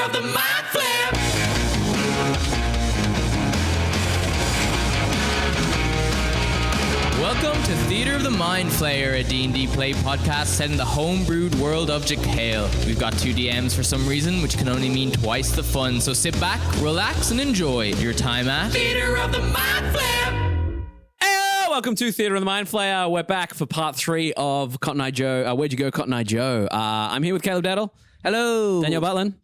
of the Mind Flayer. Welcome to Theater of the Mind Flayer, a D&D play podcast set in the homebrewed world of Jekyll. We've got 2 DMs for some reason, which can only mean twice the fun. So sit back, relax, and enjoy your time at Theater of the Mind Flayer. Hey, welcome to Theater of the Mind Flayer. We're back for part 3 of Cotton Eye Joe. Where'd you go, Cotton Eye Joe? I'm here with Caleb Dowdall. Hello. Danielle Butlin.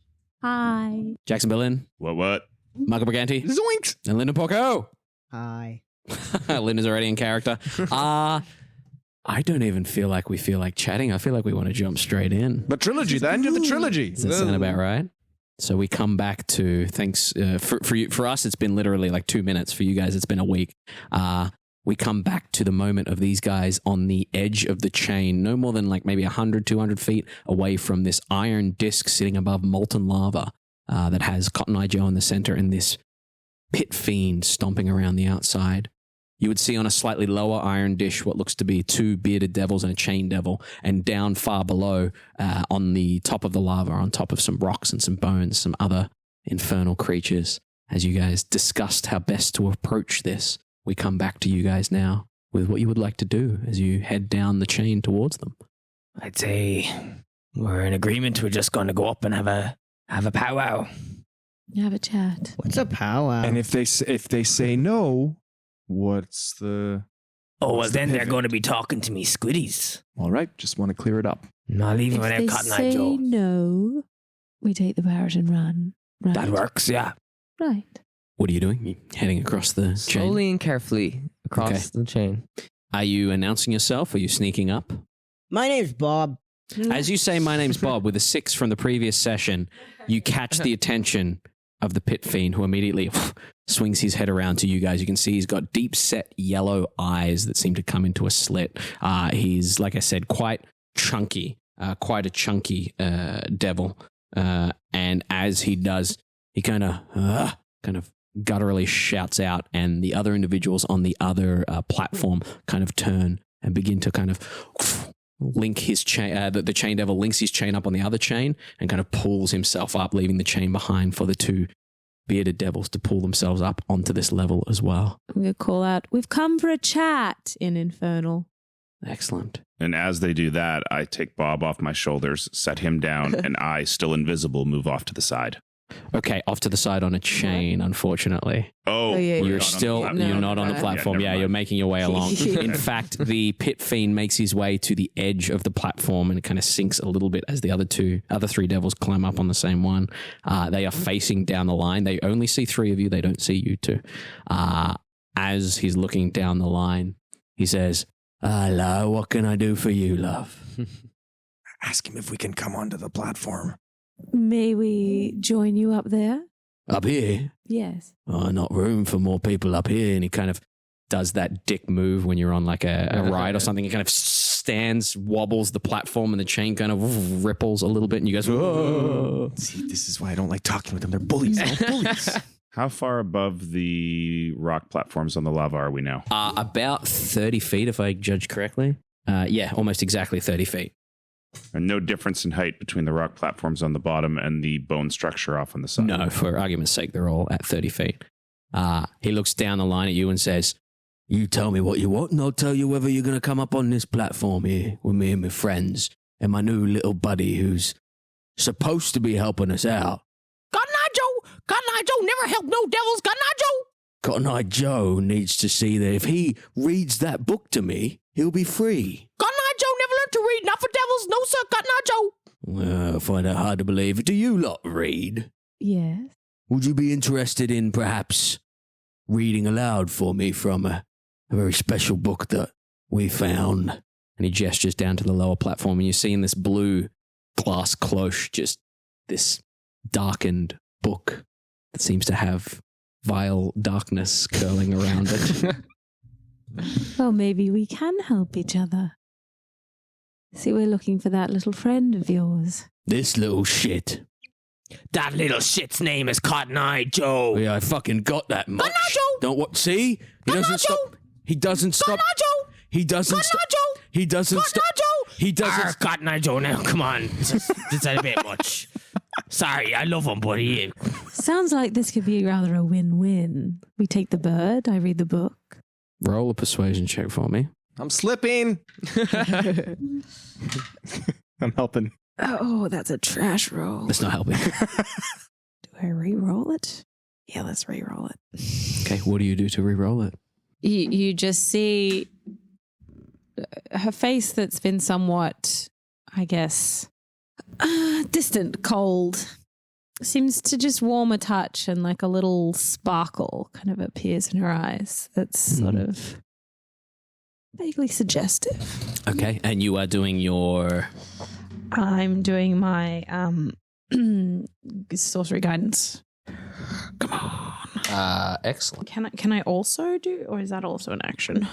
Hi. Jackson Butlin. What? Michael Briganti. Zoinks! And Linden Porco. Hi. Linda's already in character. I don't even feel like we feel like chatting. I feel like we want to jump straight in. The trilogy, the end of the trilogy. Does that sound about right? So we come back to, thanks, for us, it's been literally like 2 minutes. For you guys, it's been a week. We come back to the moment of these guys on the edge of the chain, no more than like maybe 100, 200 feet away from this iron disc sitting above molten lava that has Cotton Eye Joe in the center and this pit fiend stomping around the outside. You would see on a slightly lower iron dish what looks to be 2 bearded devils and a chain devil, and down far below on the top of the lava, on top of some rocks and some bones, some other infernal creatures. As you guys discussed how best to approach this, we come back to you guys now with what you would like to do as you head down the chain towards them. I'd say we're in agreement. We're just going to go up and have a powwow. Have a chat. What's a powwow? And if they say no, what's the... Oh, well, What's the then they're pivot? going to be talking to me squiddies. All right, just want to clear it up. Not leaving If without they Cotton Eye say Joe. no, we take the parrot and run. Right. That works, yeah. Right. What are you doing? You heading across the chain? Slowly and carefully across Okay. the chain. Are you announcing yourself? Are you sneaking up? My name's Bob. As you say, my name's Bob, with a 6 from the previous session, you catch the attention of the pit fiend, who immediately swings his head around to you guys. You can see he's got deep-set yellow eyes that seem to come into a slit. He's, like I said, quite chunky, quite a chunky devil. And as he does, he kind of gutturally shouts out, and the other individuals on the other platform kind of turn and begin to kind of link his chain. The chain devil links his chain up on the other chain and kind of pulls himself up, leaving the chain behind for the 2 bearded devils to pull themselves up onto this level as well. I'm going to call out, we've come for a chat in Infernal. Excellent. And as they do that, I take Bob off my shoulders, set him down, and I, still invisible, move off to the side. Okay, off to the side on a chain, unfortunately. Oh, yeah, we're You're not still, on the platform. you're not on the Yeah, platform. never Yeah, mind. you're making your way along. In fact, the pit fiend makes his way to the edge of the platform and it kind of sinks a little bit as the other 3 devils climb up on the same one. They are facing down the line. They only see 3 of you. They don't see you 2. As he's looking down the line, he says, "Hello, what can I do for you, love?" Ask him if we can come onto the platform. May we join you up there? Up here? Yes. Oh, not room for more people up here. And he kind of does that dick move when you're on like a ride or something. He kind of stands, wobbles the platform, and the chain kind of ripples a little bit. And you guys, whoa. See, this is why I don't like talking with them. They're bullies. They're bullies. How far above the rock platforms on the lava are we now? About 30 feet, if I judge correctly. Yeah, almost exactly 30 feet. And no difference in height between the rock platforms on the bottom and the bone structure off on the side? No, for argument's sake, they're all at 30 feet. He looks down the line at you and says, "You tell me what you want, and I'll tell you whether you're going to come up on this platform here with me and my friends and my new little buddy who's supposed to be helping us out." Cotton Eye Joe! Cotton Eye Joe never helped no devils! Cotton Eye Joe! Cotton Eye Joe needs to see that if he reads that book to me, he'll be free. Cotton Eye Joe never learned to read, not for devils! No, sir, Cotton Eye Joe! Well, I find that hard to believe. Do you lot read? Yes. Would you be interested in perhaps reading aloud for me from a very special book that we found? And he gestures down to the lower platform, and you see in this blue glass cloche just this darkened book that seems to have vile darkness curling around it. Well, maybe we can help each other. See, we're looking for that little friend of yours. This little shit. That little shit's name is Cotton Eye Joe! Yeah, I fucking got that much. Cotton Eye Joe! Don't what? See? He Cotton doesn't Eye stop. Joe! He doesn't stop. Cotton Eye Joe! He doesn't Cotton stop. Eye Joe! He doesn't Cotton stop. Eye Joe! He doesn't. Cotton Eye Joe now, come on. This is a bit much. Sorry, I love him, but he... Sounds like this could be rather a win-win. We take the bird, I read the book. Roll a persuasion check for me. I'm slipping. I'm helping. Oh, that's a trash roll. That's not helping. Do I re-roll it? Yeah, let's re-roll it. Okay, what do you do to re-roll it? You just see her face that's been somewhat, I guess, distant, cold, seems to just warm a touch, and like a little sparkle kind of appears in her eyes that's sort of vaguely suggestive. Okay, and you are doing your... I'm doing my sorcery guidance. Come on. Excellent. Can I also do, or is that also an action?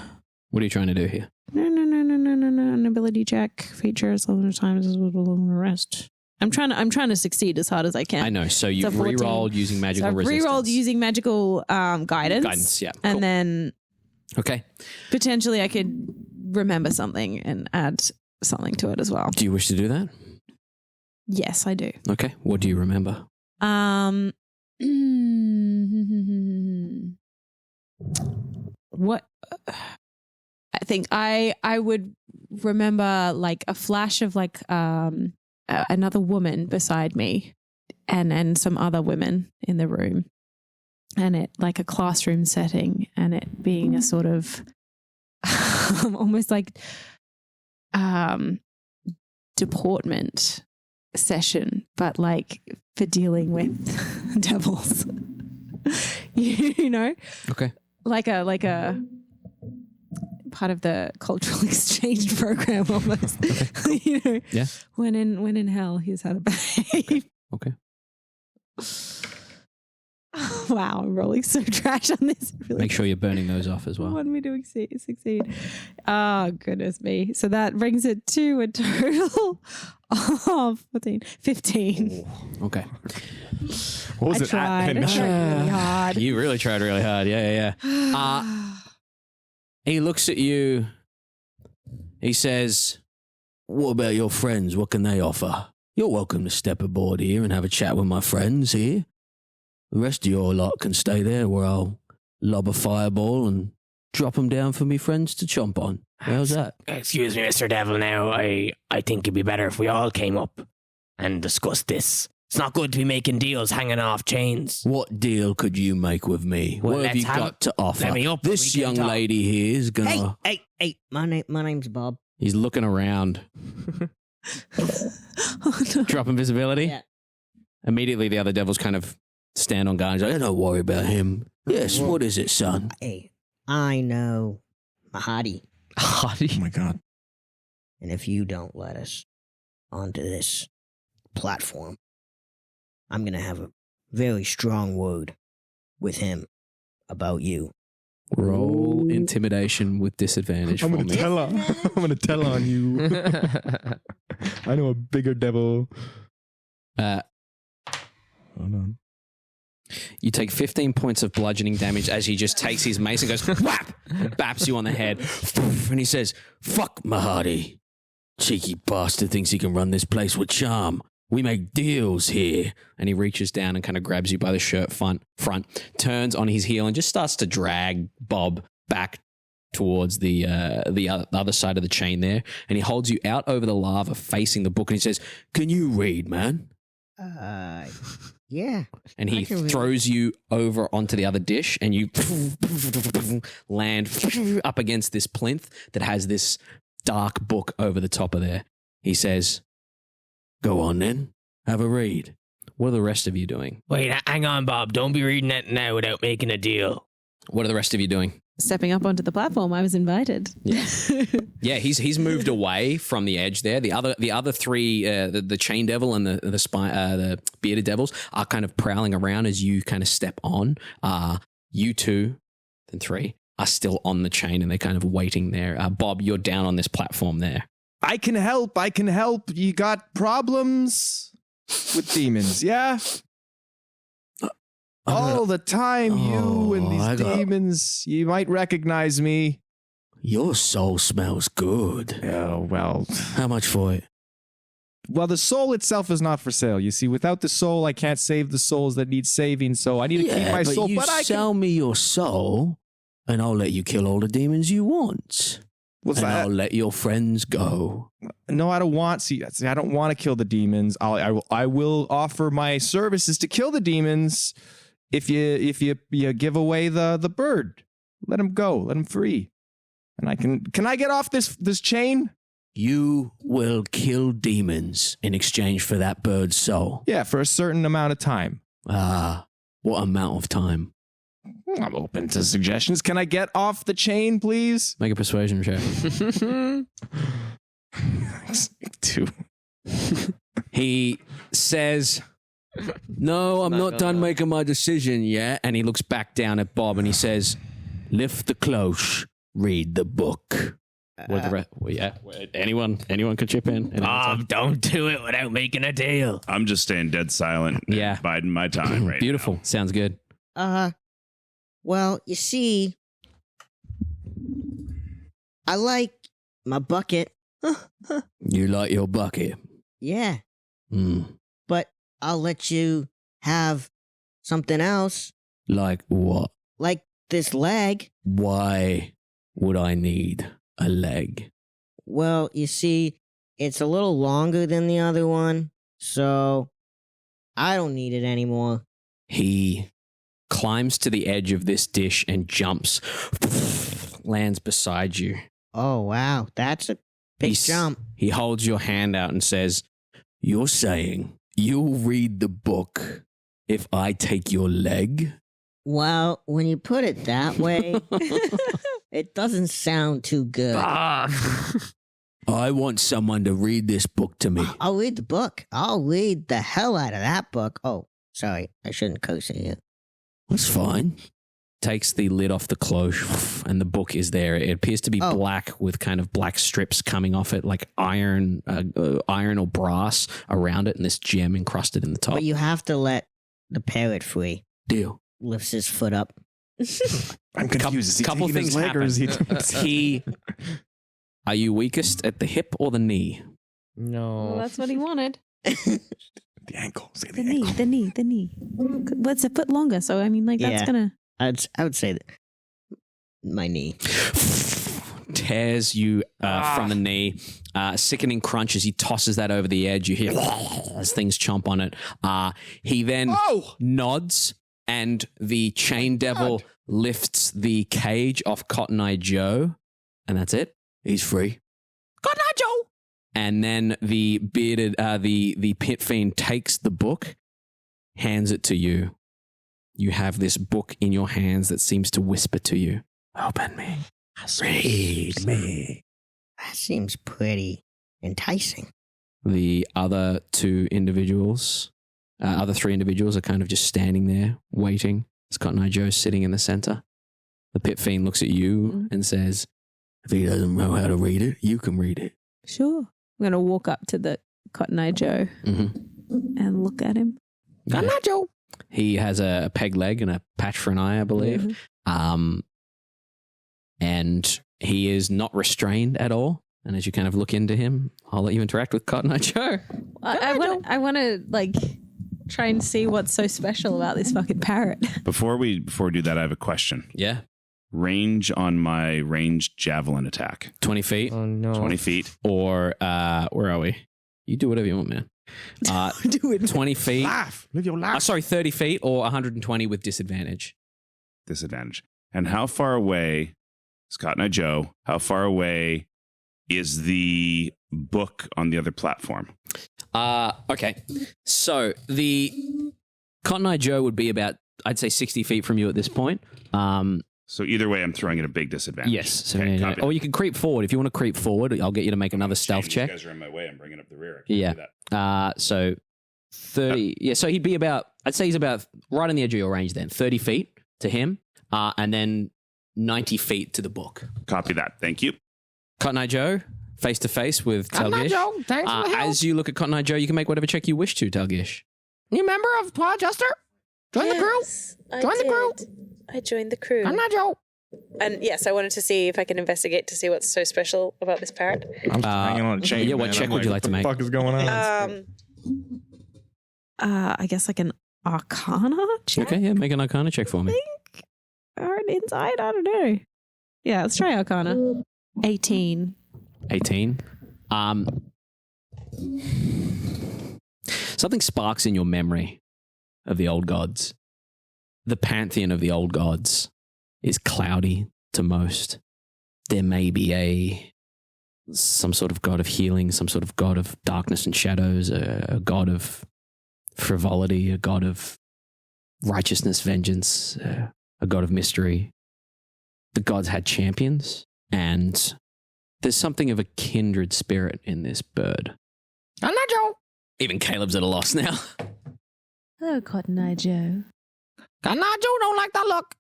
What are you trying to do here? No. An ability check features 11 times as well as the rest. I'm trying to succeed as hard as I can. I know. So you've 14. re-rolled using magical I've resistance. re-rolled using magical guidance. Guidance, yeah. And Cool. then Okay. potentially I could remember something and add something to it as well. Do you wish to do that? Yes, I do. Okay. What do you remember? What I think I would remember like a flash of like another woman beside me and some other women in the room, and it like a classroom setting, and it being a sort of almost like deportment session, but like for dealing with devils. You know? Okay. Like a part of the cultural exchange program almost. Okay. You know? Yeah. When in hell, here's how to behave. Okay. Wow, I'm rolling so trash on this. Really Make sure you're burning those off as well. want me to succeed. Oh, goodness me. So that brings it to a total of 15. Okay. What was I it? tried. I tried really hard. You really tried really hard. Yeah. He looks at you. He says, "What about your friends? What can they offer? You're welcome to step aboard here and have a chat with my friends here. The rest of your lot can stay there where I'll lob a fireball and drop them down for me friends to chomp on. How's that?" Excuse me, Mr. Devil, now. I think it'd be better if we all came up and discussed this. It's not good to be making deals hanging off chains. What deal could you make with me? Well, what have you let's have- got to offer? let me up and This we can young talk. lady here is gonna... Hey, my name's Bob. He's looking around. Drop invisibility. Yeah. Immediately, the other devils kind of stand on guard. He's like, "Don't worry about him." "Yes, what is it, son?" Hey, I know Mahadi, Oh my God. and if you don't let us onto this platform, I'm gonna have a very strong word with him about you. Roll intimidation with disadvantage I'm for gonna me. tell on. I'm gonna tell on you. I know a bigger devil. Uh, Hold on. You take 15 points of bludgeoning damage as he just takes his mace and goes whap, and baps you on the head. And he says, "Fuck Mahadi. Cheeky bastard thinks he can run this place with charm. We make deals here." And he reaches down and kind of grabs you by the shirt front, turns on his heel and just starts to drag Bob back towards the other side of the chain there. And he holds you out over the lava facing the book and he says, "Can you read, man?" Yeah. And I he can read. throws you over onto the other dish and you land up against this plinth that has this dark book over the top of there. He says, "Go on then, have a read." What are the rest of you doing? Wait, hang on, Bob. Don't be reading that now without making a deal. What are the rest of you doing? Stepping up onto the platform, I was invited. Yeah, yeah. He's moved away from the edge there. The other three, the chain devil and the bearded devils are kind of prowling around as you kind of step on. You two, and three are still on the chain and they're kind of waiting there. Bob, you're down on this platform there. I can help. You got problems with demons, yeah? All the time, you and these demons. You might recognize me. Your soul smells good. Oh, well. How much for it? Well, the soul itself is not for sale. You see, without the soul, I can't save the souls that need saving. So I need to keep my soul. You But I sell me your soul, and I'll let you kill all the demons you want. What's and that? I'll let your friends go. No, I don't want. See, I don't want to kill the demons. I will offer my services to kill the demons if you give away the bird. Let him go. Let him free. And I can I get off this chain? You will kill demons in exchange for that bird's soul. Yeah, for a certain amount of time. What amount of time? I'm open to suggestions. Can I get off the chain, please? Make a persuasion check. 2. He says, no, I'm not done making my decision yet. And he looks back down at Bob and he says, lift the cloche, read the book. Anyone can chip in. Don't do it without making a deal. I'm just staying dead silent. Yeah. Biding my time right Beautiful. now. Sounds good. Well, you see, I like my bucket. You like your bucket? Yeah, Mm. but I'll let you have something else, Like what? like this leg. Why would I need a leg? Well, you see, it's a little longer than the other one, so I don't need it anymore. He climbs to the edge of this dish and jumps, lands beside you. Oh, wow, that's a big jump. He holds your hand out and says, you're saying you'll read the book if I take your leg? Well, when you put it that way, it doesn't sound too good. I want someone to read this book to me. I'll read the book. I'll read the hell out of that book. Oh, sorry, I shouldn't curse at you. That's fine. Takes the lid off the cloche and the book is there. It appears to be black with kind of black strips coming off it, like iron or brass around it, and this gem encrusted in the top. But you have to let the parrot free. Deal. Lifts his foot up. I'm confused. Is he Couple taking his things leg or is he? Are you weakest at the hip or the knee? No. Well, that's what he wanted. The ankle. Say the ankle. The knee. Well, it's a foot longer, so I mean, like, that's Yeah. gonna. I would say that my knee. Tears you from the knee. Sickening crunch as he tosses that over the edge. You hear as things chomp on it. He then nods, and the chain devil lifts the cage off Cotton Eye Joe, and that's it. He's free. Cotton Eye Joe. And then the bearded, the pit fiend takes the book, hands it to you. You have this book in your hands that seems to whisper to you, open me, read me. That seems pretty enticing. The other three individuals are kind of just standing there waiting. It's Cotton Eye Joe sitting in the center. The pit fiend looks at you and says, if he doesn't know how to read it, you can read it. Sure. I'm gonna walk up to the Cotton Eye Joe and look at him. Cotton Eye Joe. He has a peg leg and a patch for an eye, I believe. And he is not restrained at all. And as you kind of look into him, I'll let you interact with Cotton Eye Joe. I want to like try and see what's so special about this fucking parrot. Before we do that, I have a question. Yeah. Range on my ranged javelin attack. 20 feet. Oh, no. 20 feet. Or, where are we? You do whatever you want, man. Do it. 20 feet. Laugh. Live your life. 30 feet or 120 with disadvantage. Disadvantage. And how far away, Scott and I, Joe, how far away is the book on the other platform? Okay. So the Cotton Eye Joe would be about, I'd say 60 feet from you at this point. So either way, I'm throwing it a big disadvantage. Yes. So Okay, copy. or you can creep forward. If you want to creep forward, I'll get you to make another stealth check. You guys are in my way. I'm bringing up the rear. I can't Yeah. do that. So 30. Yeah. So he'd be about, I'd say he's about right on the edge of your range then. 30 feet to him. And then 90 feet to the book. Copy that. Thank you. Cotton Eye Joe, face to face with Talgish. Joe, thanks for the help. As you look at Cotton Eye Joe, you can make whatever check you wish to, Talgish. You member of Paw Adjuster? Join the crew. Join the crew. I joined the crew. I'm not Joe. And yes, I wanted to see if I can investigate to see what's so special about this parrot. I'm just hanging on a chain. yeah, what man. check I'm would you like to make? What the fuck is going on? I guess like an Arcana check. Okay, yeah, make an Arcana check for me. Or an Insight. I don't know. Yeah, let's try Arcana. 18. 18. Something sparks in your memory of the old gods. The pantheon of the old gods is cloudy to most. There may be some sort of god of healing, some sort of god of darkness and shadows, a god of frivolity, a god of righteousness, vengeance, a god of mystery. The gods had champions, and there's something of a kindred spirit in this bird. I'm not Joe. Even Caleb's at a loss now. Hello, Cotton Eye Joe. I'm not Joe. Don't like that look.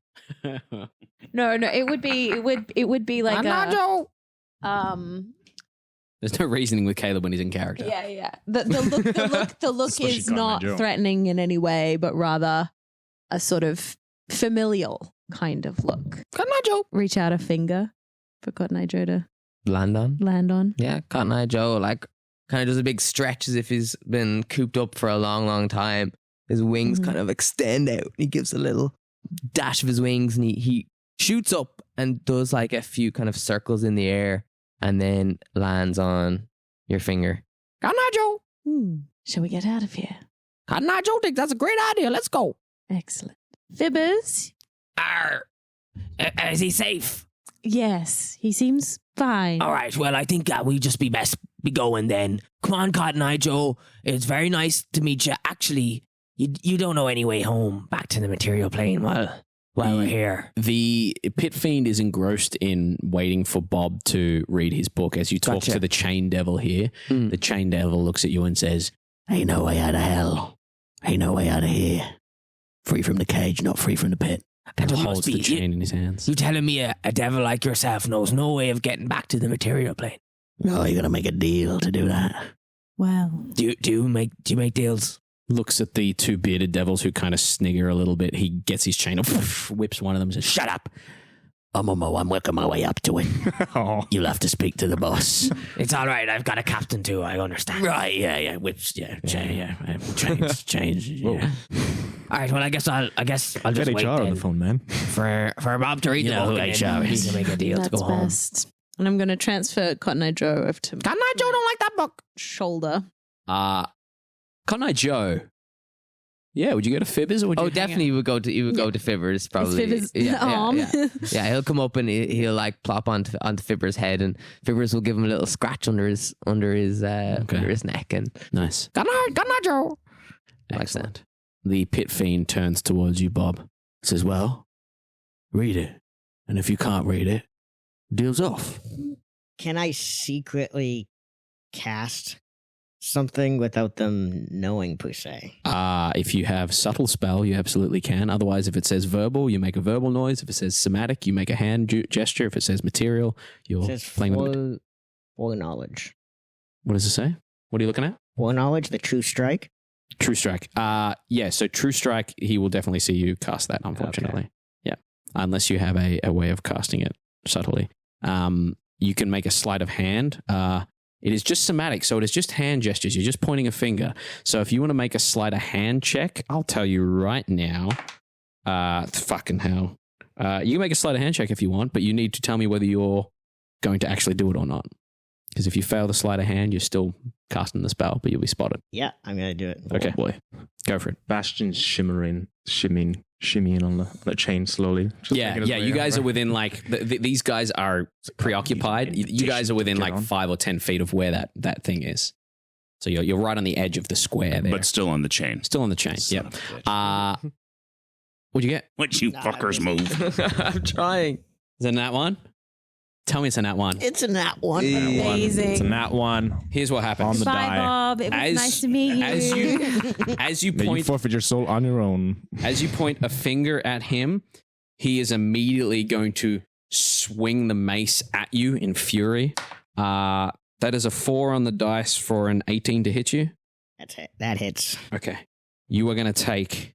No, it would be like I'm not Joe. There's no reasoning with Caleb when he's in character. Yeah. The look Especially is Cotton Eye not Joe. threatening in any way, but rather a sort of familial kind of look. I'm not Joe. Reach out a finger for Cotton Eye Joe to Landon. land on. Yeah, Cotton Eye Joe, like, kind of does a big stretch as if he's been cooped up for a long, long time. His wings kind of extend out. He gives a little dash of his wings and he shoots up and does like a few kind of circles in the air and then lands on your finger. Cotton Eye Joe. Shall we get out of here? Cotton Eye Joe thinks that's a great idea. Let's go. Excellent. Fibbers? Is he safe? Yes, he seems fine. All right, well, I think we just be best be going then. Come on, Cotton Eye Joe. It's very nice to meet you. Actually, you don't know any way home back to the material plane while we're here. The Pit Fiend is engrossed in waiting for Bob to read his book as you talk to the Chain Devil here. The Chain Devil looks at you and says, Ain't no way out of hell. Ain't no way out of here. Free from the cage, not free from the pit. and There holds must be. the chain in his hands. You telling me a devil like yourself knows no way of getting back to the material plane? No, you gotta make a deal to do that. Well, Do you make deals? Looks at the two bearded devils who kind of snigger a little bit. He gets his chain off, whips one of them and says, Shut up. I'm working my way up to it. You'll have to speak to the boss. It's all right. I've got a captain too. I understand. Right? Yeah. Whips. Yeah. Change. Yeah. All right. Well, I guess I'll just Get wait HR on then the phone, man. for Bob to read the book. And then we can make a deal to that's go home. best. And I'm going to transfer Cotton Eye Joe over to Cotton Eye Joe don't like that book. shoulder. Cotton Eye Joe. Yeah, would you go to Fibbers or would you Oh, definitely you would go to Fibbers probably. Fibbers' yeah, arm. Yeah, he'll come up and he'll like plop onto Fibbers' head, and Fibbers will give him a little scratch under his neck. And Nice. Cotton Eye Joe. Excellent. The Pit Fiend turns towards you, Bob. Says, well, read it. And if you can't read it, deal's off. Can I secretly cast something without them knowing per se? If you have subtle spell, you absolutely can. Otherwise, if it says verbal, you make a verbal noise. If it says somatic, you make a hand gesture. If it says material, you're It says playing with it. foreknowledge. What does it say? What are you looking at? Foreknowledge, the true strike. True Strike. Yeah, so True Strike, he will definitely see you cast that, unfortunately. Yeah. Unless you have a way of casting it subtly. You can make a sleight of hand. It is just somatic, so it is just hand gestures. You're just pointing a finger. So if you want to make a sleight of hand check, I'll tell you right now. Fucking hell. You can make a sleight of hand check if you want, but you need to tell me whether you're going to actually do it or not. Because if you fail the sleight of hand, you're still casting the spell, but you'll be spotted. Yeah, I'm going to do it. Okay, boy. Go for it. Bastion's shimmying on the chain slowly. Just Yeah, making his yeah. way You guys over. are within these guys are preoccupied. You guys are within like 5 or 10 feet of where that thing is. So you're right on the edge of the square there. But still on the chain. Still on the chain. Son Yep. of a bitch. What'd you get? What you fuckers move? I'm trying. Is it a nat one? Tell me it's a nat one. It's a nat one. Amazing. It's a nat one. Here's what happens. On the Bye, die. Bob. It was nice to meet you. As you May you point forfeit your soul on your own. as you point a finger at him, he is immediately going to swing the mace at you in fury. That is a 4 on the dice for an 18 to hit you. That's it. That hits. Okay. You are going to take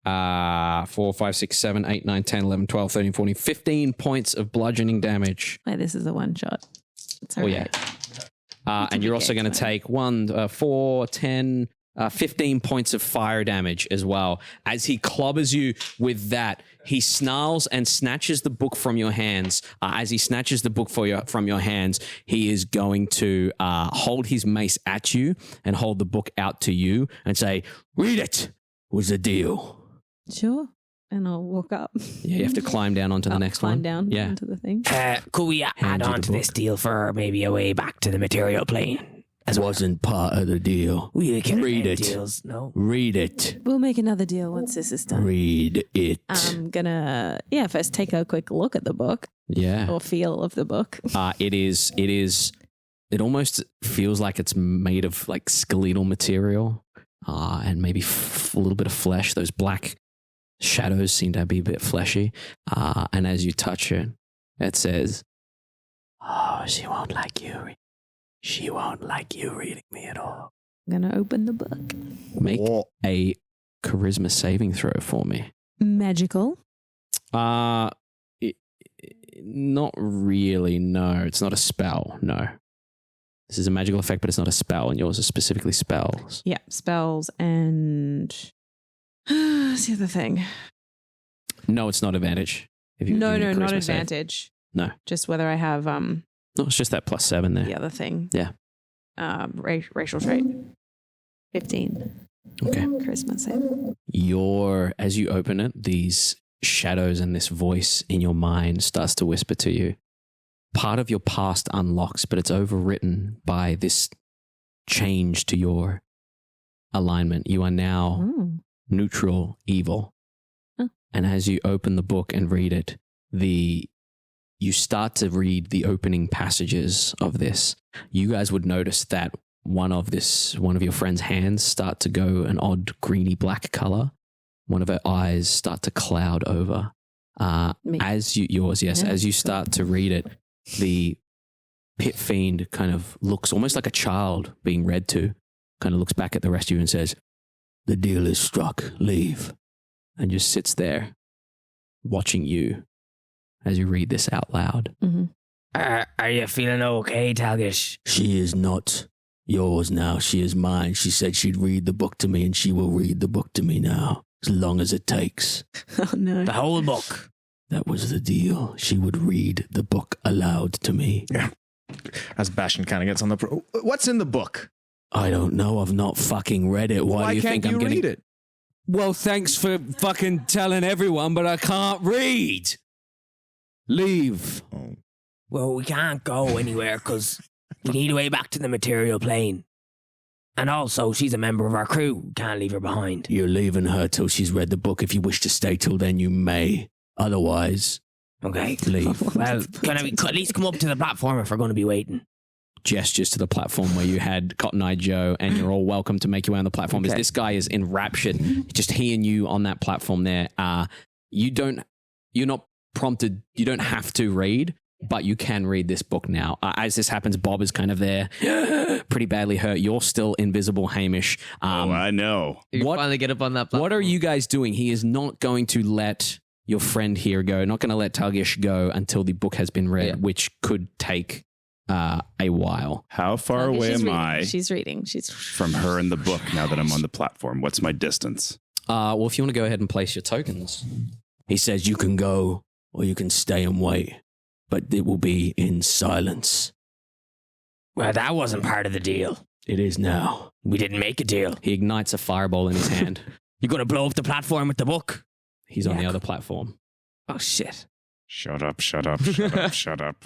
4, 5, 6, 7, 8, 9, 10, 11, 12, 13, 14, 15 points of bludgeoning damage. Wait, this is a one shot. It's all yeah. right. And you're also going to take 4, 10, 15 points of fire damage as well. As he clobbers you with that, he snarls and snatches the book from your hands. As he snatches the book from your hands, he is going to hold his mace at you and hold the book out to you and say, "Read it. What's the deal?" Sure. And I'll walk up. Yeah, you have to climb down onto the next climb one. down Yeah. onto the thing. Could we Hand add you on the to this book. deal for maybe a way back to the material plane? It wasn't part of the deal. We can Read it. Deals, no. Read it. We'll make another deal once this is done. Read it. I'm gonna, first take a quick look at the book Yeah. or feel of the book. It almost feels like it's made of like skeletal material and maybe a little bit of flesh. Those black shadows seem to be a bit fleshy. And as you touch it, it says, "Oh, she won't like you. She won't like you reading me at all." I'm gonna open the book. Make a charisma saving throw for me. Magical. Not really, no. It's not a spell, no. This is a magical effect, but it's not a spell, and yours are specifically spells. Yeah, spells and what's the other thing? No, it's not advantage. No, give me a not charisma save. advantage. No. Just whether I have No, it's just that +7 there. the other thing. Yeah. Racial trait. 15. Okay. Charisma save. As you open it, these shadows and this voice in your mind starts to whisper to you. Part of your past unlocks, but it's overwritten by this change to your alignment. You are now neutral evil. Huh. And as you open the book and read it, you start to read the opening passages of this. You guys would notice that one of your friend's hands start to go an odd greeny black color. One of her eyes start to cloud over. As you start to read it, the pit fiend kind of looks almost like a child being read to, kind of looks back at the rest of you and says, "The deal is struck, leave," and just sits there watching you as you read this out loud. Mm-hmm. Are you feeling okay, Talgish? "She is not yours now. She is mine. She said she'd read the book to me, and she will read the book to me now, as long as it takes." Oh, no. The whole book. "That was the deal. She would read the book aloud to me." Yeah. As Bastion kind of gets on the... What's in the book? "I don't know. I've not fucking read it. Why do you think I'm getting... read it? "Well, thanks for fucking telling everyone, but I can't read. Leave." Well, we can't go anywhere because we need a way back to the material plane. And also, she's a member of our crew. We can't leave her behind. "You're leaving her till she's read the book. If you wish to stay till then, you may. Otherwise, Okay. leave." Well, can we at least come up to the platform if we're going to be waiting? Gestures to the platform where you had Cotton Eye Joe, and you're all welcome to make your way on the platform. Because this guy is enraptured. Just he and you on that platform there. You're not prompted. You don't have to read, but you can read this book now. As this happens, Bob is kind of there, pretty badly hurt. You're still invisible, Hamish. I know. You What- finally get up on that platform. What are you guys doing? He is not going to let your friend here go, not going to let Talgish go until the book has been read, which could take a while. How far Okay, away she's am reading. I She's reading. She's from her in the book now that I'm on the platform? What's my distance? Well, if you want to go ahead and place your tokens. He says you can go or you can stay and wait, but it will be in silence. Well, that wasn't part of the deal. It is now. We didn't make a deal. He ignites a fireball in his hand. You're going to blow up the platform with the book? He's on the other platform. Oh, shit. Shut up, shut up, shut up, shut up.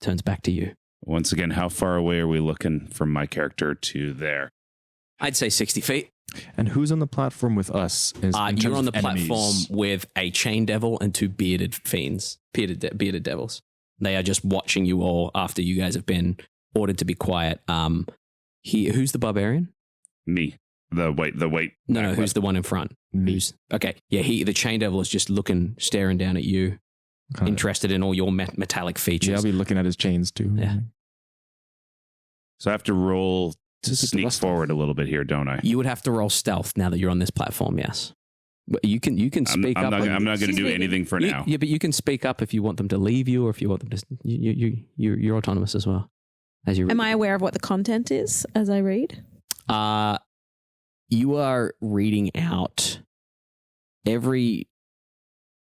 Turns back to you. Once again, how far away are we looking from my character to there? I'd say 60 feet. And who's on the platform with us? You're on the platform with a chain devil and two bearded fiends, bearded devils. They are just watching you all after you guys have been ordered to be quiet. Who's the barbarian? Me. The wait. No, who's the one in front? Who's okay? Yeah, the chain devil is just staring down at you, interested in all your metallic features. Yeah, I'll be looking at his chains too. Yeah. So I have to roll sneak forward a little bit here, don't I? You would have to roll stealth now that you're on this platform. Yes, but you can speak up. I'm not going to do anything for now. Yeah, but you can speak up if you want them to leave you, or if you want them to. You're autonomous as well. As you. Am I aware of what the content is as I read? You are reading out every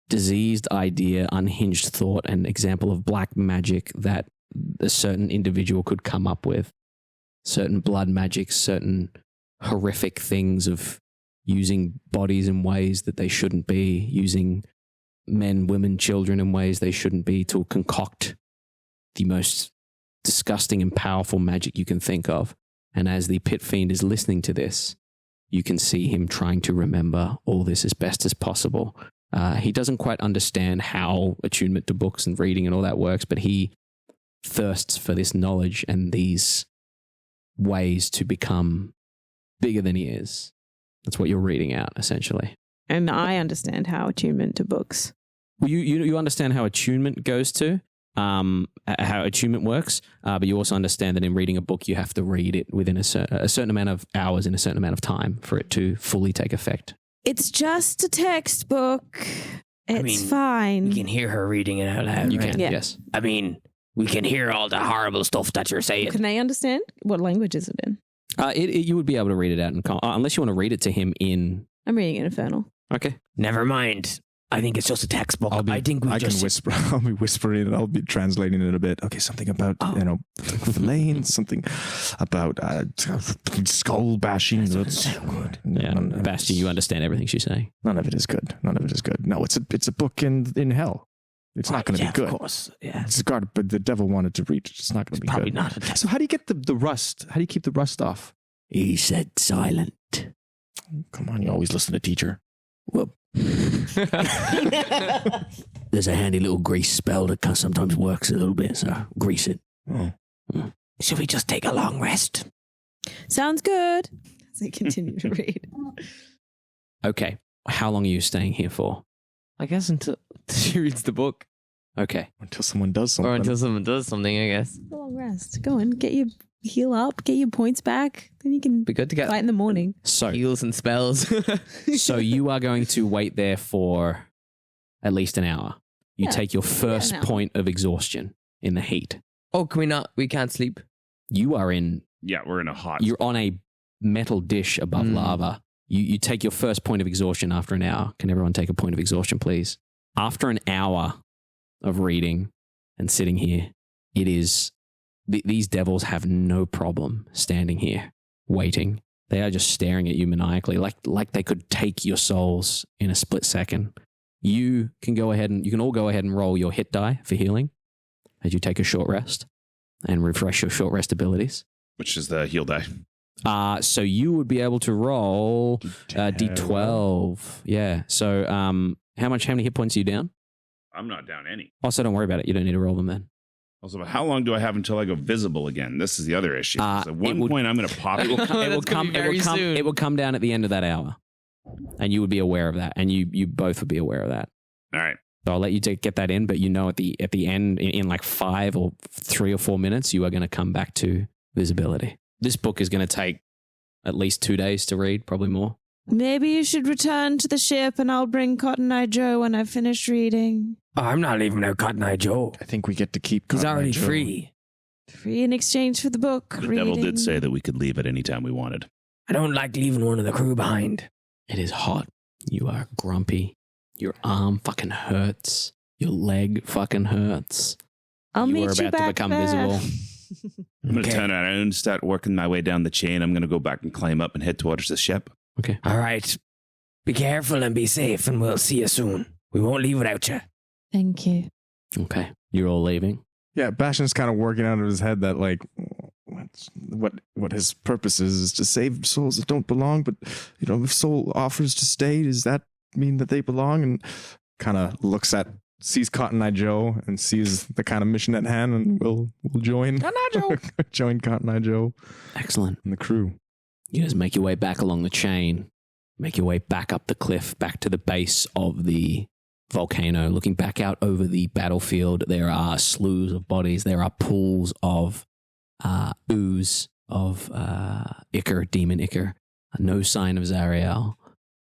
diseased idea, unhinged thought, and example of black magic that a certain individual could come up with. Certain blood magic, certain horrific things of using bodies in ways that they shouldn't be, using men, women, children in ways they shouldn't be to concoct the most disgusting and powerful magic you can think of. And as the pit fiend is listening to this, you can see him trying to remember all this as best as possible. He doesn't quite understand how attunement to books and reading and all that works, but he thirsts for this knowledge and these ways to become bigger than he is. That's what you're reading out, essentially. And I understand how attunement to books. Well, you understand how attunement goes to, how attunement works, but you also understand that in reading a book, you have to read it within a certain amount of hours in a certain amount of time for it to fully take effect. It's just a textbook. It's fine. We can hear her reading it out loud. You right? can, Yeah. yes. I mean, we can hear all the horrible stuff that you're saying. Can they understand? What language is it in? You would be able to read it out, unless you want to read it to him in... I'm reading it Infernal. Okay. Never mind. I think it's just a textbook. I can just whisper. I'll be whispering and I'll be translating it a bit. Okay, something about Lane, something about skull bashing. That's good. Yeah, Bastion, you understand everything she's saying. None of it is good. None of it is good. No, it's a book in hell. It's not going to be good. Of course. Yeah. It's God, but the devil wanted to read it. It's not going to be Probably good. not a textbook. So how do you get the rust? How do you keep the rust off? He said silent. Come on, you always listen to teacher. Well, there's a handy little grease spell that sometimes works a little bit, so grease it. Oh. Should we just take a long rest? Sounds good. As I continue to read. Okay. How long are you staying here for? I guess until she reads the book. Okay. Until someone does something. Or until someone does something, I guess. A long rest. Go on, get your heal up, get your points back. Then you can Be good to get fight in the morning. So heals and spells. So you are going to wait there for at least an hour. You Yeah, take your first an hour. point of exhaustion in the heat. Oh, can we not? We can't sleep. You are in... Yeah, we're in a hot. You're on a metal dish above lava. You take your first point of exhaustion after an hour. Can everyone take a point of exhaustion, please? After an hour of reading and sitting here, it is... These devils have no problem standing here, waiting. They are just staring at you maniacally, like they could take your souls in a split second. You can all go ahead and roll your hit die for healing as you take a short rest and refresh your short rest abilities. Which is the heal die. So you would be able to roll D12. Yeah. So how many hit points are you down? I'm not down any. Also, don't worry about it. You don't need to roll them then. Also, how long do I have until I go visible again? This is the other issue. At one point, I'm going to pop it. It will come down at the end of that hour, and you would be aware of that, and you both would be aware of that. All right. So I'll let you get that in, but you know at the end, in like 5 or 3 or 4 minutes, you are going to come back to visibility. This book is going to take at least 2 days to read, probably more. Maybe you should return to the ship and I'll bring Cotton Eye Joe when I've finished reading. Oh, I'm not leaving out Cotton Eye Joe. I think we get to keep. He's Cotton Eye already Joe. free. Free in exchange for the book. The reading. devil did say that we could leave at any time we wanted. I don't like leaving one of the crew behind. It is hot. You are grumpy. Your arm fucking hurts. Your leg fucking hurts. I'll You meet are you about to back become there. visible. I'm going to Okay. turn around and start working my way down the chain. I'm going to go back and climb up and head towards the ship. Okay. All right. Be careful and be safe, and we'll see you soon. We won't leave without you. Thank you. Okay. You're all leaving. Yeah, Bastion's kind of working out of his head that like what his purpose is to save souls that don't belong. But if soul offers to stay, does that mean that they belong? And kind of sees Cotton Eye Joe and sees the kind of mission at hand, and we'll join. Cotton Eye Joe. Join Cotton Eye Joe Excellent. and the crew. You guys make your way back along the chain, make your way back up the cliff, back to the base of the volcano. Looking back out over the battlefield, there are slews of bodies. There are pools of ooze of Demon Iker. No sign of Zariel.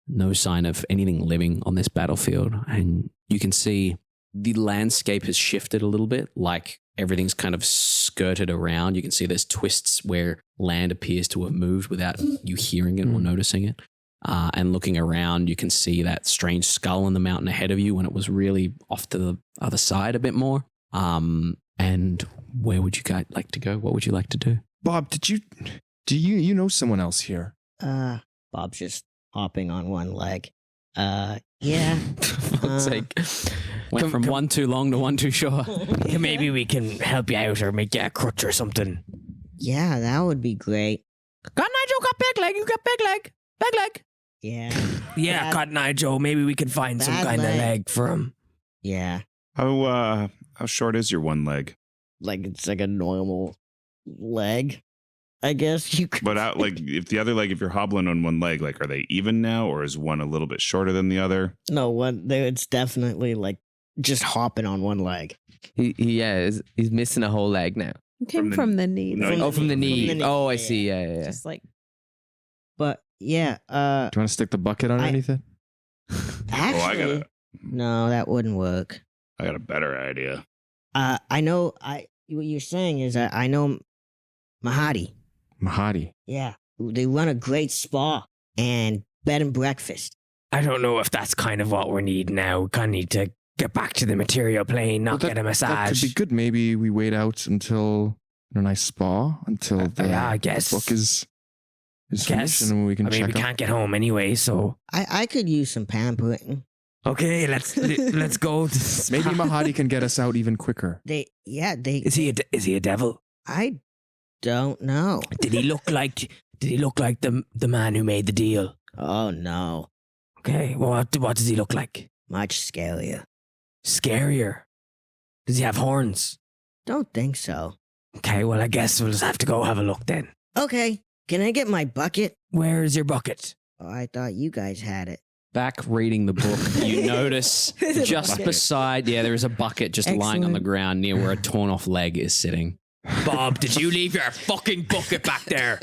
No sign of anything living on this battlefield. And you can see the landscape has shifted a little bit, like everything's kind of skirted around. You can see there's twists where land appears to have moved without you hearing it or noticing it. And looking around, you can see that strange skull in the mountain ahead of you when it was really off to the other side a bit more. And where would you guys like to go? What would you like to do? Bob, do you know someone else here? Bob's just hopping on one leg. Yeah. For fuck's sake. Went from one too long to one too short. Maybe we can help you out or make you a crutch or something. Yeah, that would be great. Cotton Eye Joe got big leg. You got big leg. Big leg. Yeah. Yeah, Cotton Eye Joe. Maybe we can find some kind of leg for him. Yeah. How short is your one leg? Like it's like a normal leg, I guess you could. But out like if you're hobbling on one leg, like are they even now, or is one a little bit shorter than the other? No, one. It's definitely like just hopping on one leg. He's missing a whole leg now. It came from the knee. From the knee. Oh, I see. Yeah. Just like. But yeah. Do you want to stick the bucket underneath it? Actually, no, that wouldn't work. I got a better idea. I know. What you're saying is I know Mahadi. Mahadi. Yeah, they run a great spa and bed and breakfast. I don't know if that's kind of what we need now. We kind of need to get back to the material plane, not get a massage. That could be good. Maybe we wait out until a nice spa until I guess the book is finished, and we can check we can't get home anyway, so I could use some pampering. Okay, let's go. Maybe Mahadi can get us out even quicker. Is he a devil? I don't know. Did he look like the man who made the deal? Oh no. Okay, well, what does he look like? Much scarier. Scarier? Does he have horns? Don't think so. Okay, well, I guess we'll just have to go have a look then. Okay, can I get my bucket? Where is your bucket? Oh, I thought you guys had it. Back reading the book, you notice just beside, there is a bucket just lying on the ground near where a torn off leg is sitting. Bob, did you leave your fucking bucket back there?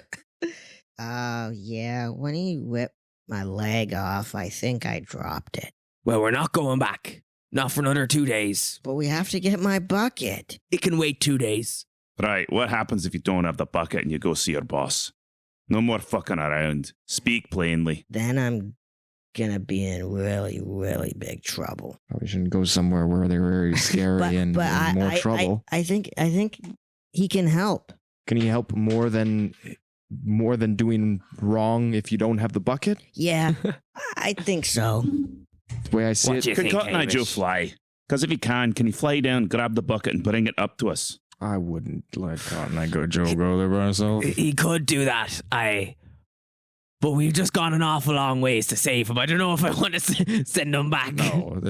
Yeah, when he ripped my leg off, I think I dropped it. Well, we're not going back. Not for another 2 days. But we have to get my bucket. It can wait 2 days. Right, what happens if you don't have the bucket and you go see your boss? No more fucking around. Speak plainly. Then I'm gonna be in really, really big trouble. Probably shouldn't go somewhere where they're very scary and more trouble. I think he can help. Can he help more than doing wrong if you don't have the bucket? Yeah, I think so. The way I see it, Can Cotton Eye Joe fly? Because if he can he fly down, grab the bucket, and bring it up to us? I wouldn't let Cotton Eye Joe go there by himself. He could do that, but we've just gone an awful long ways to save him. I don't know if I want to send him back. No,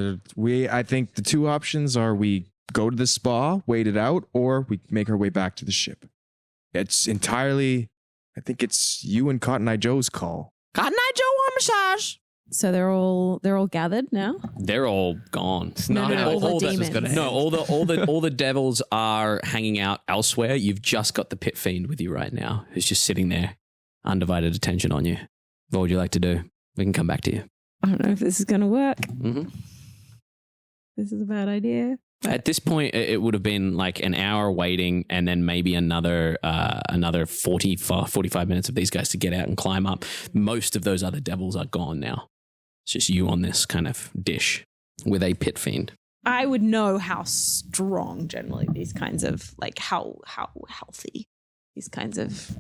I think the two options are we go to the spa, wait it out, or we make our way back to the ship. It's entirely, I think it's you and Cotton Eye Joe's call. Cotton Eye Joe on massage. So they're all gathered now. They're all gone. All the demons. All the devils are hanging out elsewhere. You've just got the pit fiend with you right now, who's just sitting there, undivided attention on you. What would you like to do? We can come back to you. I don't know if this is going to work. Mm-hmm. This is a bad idea. At this point, it would have been like an hour waiting and then maybe another 45 minutes of these guys to get out and climb up. Most of those other devils are gone now. It's just you on this kind of dish with a pit fiend. I would know how strong generally these kinds of, like how healthy these kinds of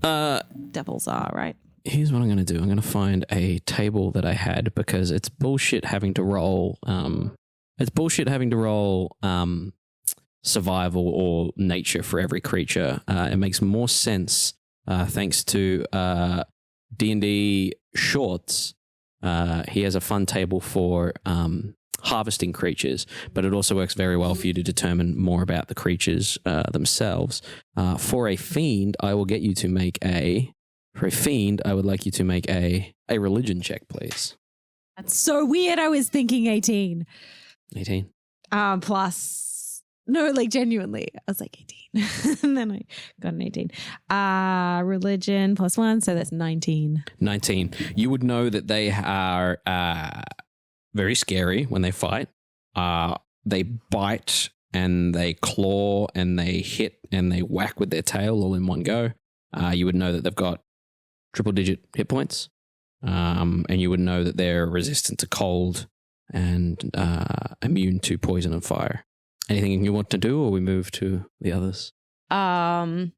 devils are, right? Here's what I'm going to do. I'm going to find a table that I had because it's bullshit having to roll... survival or nature for every creature. It makes more sense thanks to D&D Shorts. He has a fun table for harvesting creatures, but it also works very well for you to determine more about the creatures themselves. For a fiend, I will get you to make a... For a fiend, I would like you to make a religion check, please. That's so weird. I was thinking 18. 18. Plus No, like genuinely. I was like 18. And then I got an 18. Religion +1, so that's 19. 19. You would know that they are very scary when they fight. They bite and they claw and they hit and they whack with their tail all in one go. You would know that they've got triple-digit hit points. And you would know that they're resistant to cold and immune to poison and fire. Anything you want to do, or we move to the others? We're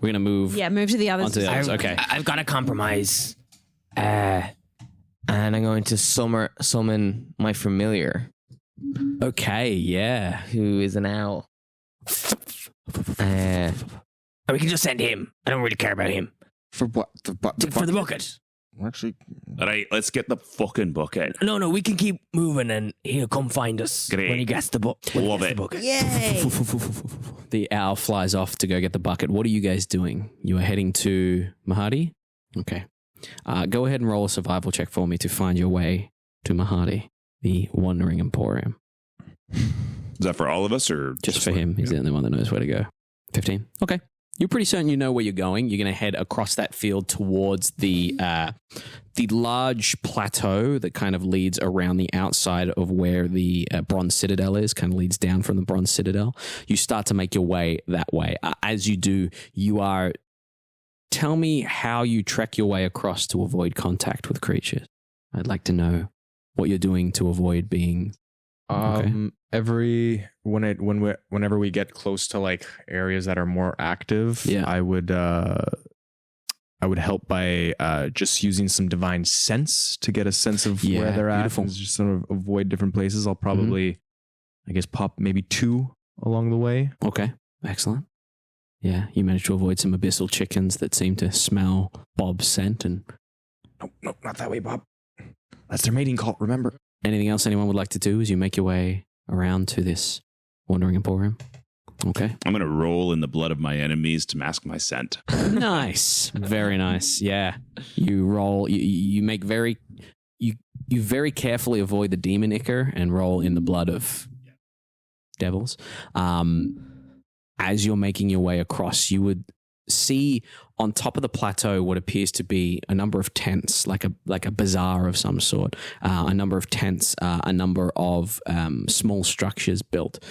going to move. Yeah, move to the others. Onto the others. Okay. I've got a compromise. And I'm going to summon my familiar, Okay, yeah. who is an owl. And we can just send him. I don't really care about him. For what? For the bucket. Actually, All right, let's get the fucking bucket. No, we can keep moving and he'll come find us Great. when he gets the bucket. Love it. Yay! The owl flies off to go get the bucket. What are you guys doing? You are heading to Mahadi? Okay. Go ahead and roll a survival check for me to find your way to Mahadi, the Wandering Emporium. Is that for all of us or Just for him. He's the only one that knows where to go. 15. Okay. You're pretty certain you know where you're going. You're going to head across that field towards the large plateau that kind of leads around the outside of where the Bronze Citadel is, kind of leads down from the Bronze Citadel. You start to make your way that way. As you do, tell me how you trek your way across to avoid contact with creatures. I'd like to know what you're doing to avoid being... whenever we get close to like areas that are more active, Yeah. I would help by just using some divine sense to get a sense of Yeah, where they're beautiful. at, and just sort of avoid different places. I'll probably, I guess, pop maybe 2 along the way. Okay, excellent. Yeah, you managed to avoid some abyssal chickens that seem to smell Bob's scent. And No, not that way, Bob. That's their mating call. Remember. anything else anyone would like to do as you make your way around to this Wandering Emporium? Okay. I'm going to roll in the blood of my enemies to mask my scent. Nice. Very nice. Yeah. You roll, you make very, you very carefully avoid the demon ichor and roll in the blood of devils. As you're making your way across, you would see on top of the plateau what appears to be a number of tents, like a bazaar of some sort, a number of tents, a number of small structures built.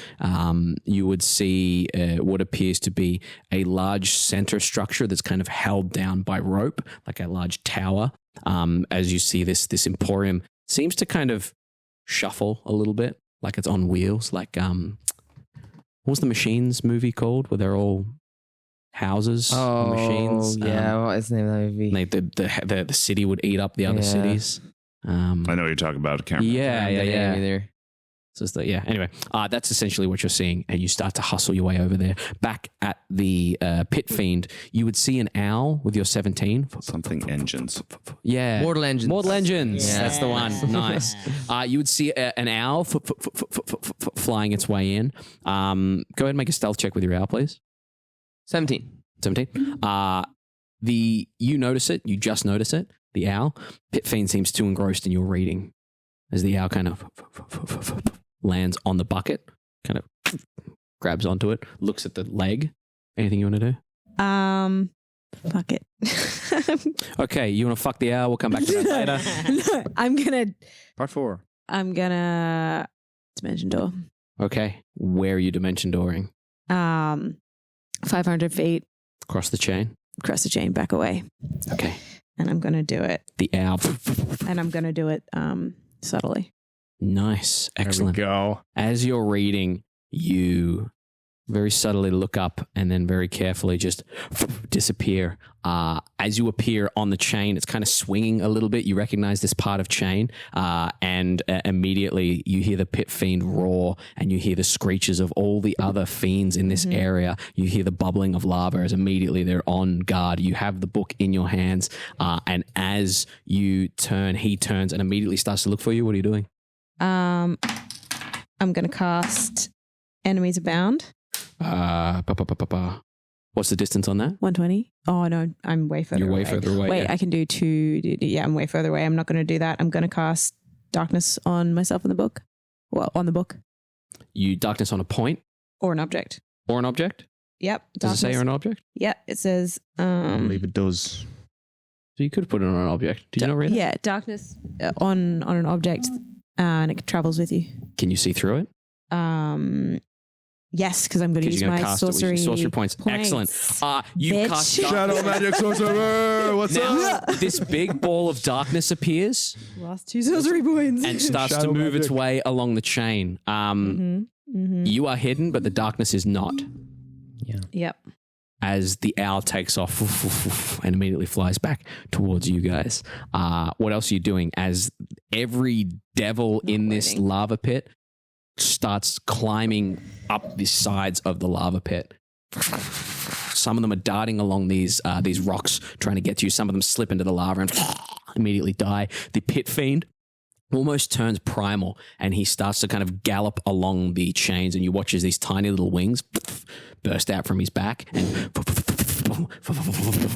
You would see what appears to be a large center structure that's kind of held down by rope, like a large tower. As you see this emporium seems to kind of shuffle a little bit, like it's on wheels, like what was the Machines movie called, where they're all houses, machines? Yeah, what is the name of that movie? Like the city would eat up the other Yeah. cities. I know what you're talking about. I can't remember. Yeah. Either. So it's anyway, that's essentially what you're seeing, and you start to hustle your way over there. Back at the Pit Fiend, you would see an owl with your 17. Something engines. Yeah. Mortal Engines. Mortal Engines. Yeah. That's the one. Nice. You would see an owl flying its way in. Go ahead and make a stealth check with your owl, please. 17. 17. You notice it. You just notice it. The owl. Pit Fiend seems too engrossed in your reading as the owl kind of lands on the bucket, kind of grabs onto it, looks at the leg. Anything you want to do? Fuck it. Okay, you want to fuck the owl? We'll come back to that later. No, Part 4. I'm gonna dimension door. Okay, where are you dimension dooring? 500 feet Across the chain? across the chain, back away. Okay. And I'm gonna do it. The owl. And I'm gonna do it subtly. Nice. Excellent. There we go. As you're reading, you very subtly look up and then very carefully just disappear. As you appear on the chain, it's kind of swinging a little bit. You recognize this part of chain, and immediately you hear the Pit Fiend roar, and you hear the screeches of all the other fiends in this area. You hear the bubbling of lava as immediately they're on guard. You have the book in your hands, and as you turn, he turns and immediately starts to look for you. What are you doing? I'm gonna cast Enemies Abound. What's the distance on that? 120. Oh no, I'm way further You're away. way further away. Wait, yeah. I can do 2. Yeah, I'm way further away. I'm not going to do that. I'm going to cast Darkness on myself in the book. Well, on the book. You darkness on a point. Or an object. Or an object? Yep. Does it say or an object? Yeah, it says. I believe it does. So you could put it on an object. Did you not read it? Yeah, darkness on an object, and it travels with you. Can you see through it? Yes, because I'm going to use my sorcery points. Excellent. You Bitch. cast Shadow magic sorcerer. What's up? This big ball of darkness appears Last 2 sorcery points. and starts to Shadow move its magic. way along the chain. You are hidden, but the darkness is not. Yep. As the owl takes off and immediately flies back towards you guys. What else are you doing? As every devil in this lava pit starts climbing up the sides of the lava pit. Some of them are darting along these rocks trying to get to you. Some of them slip into the lava and immediately die. The pit fiend almost turns primal and he starts to kind of gallop along the chains, and you watch as these tiny little wings burst out from his back, and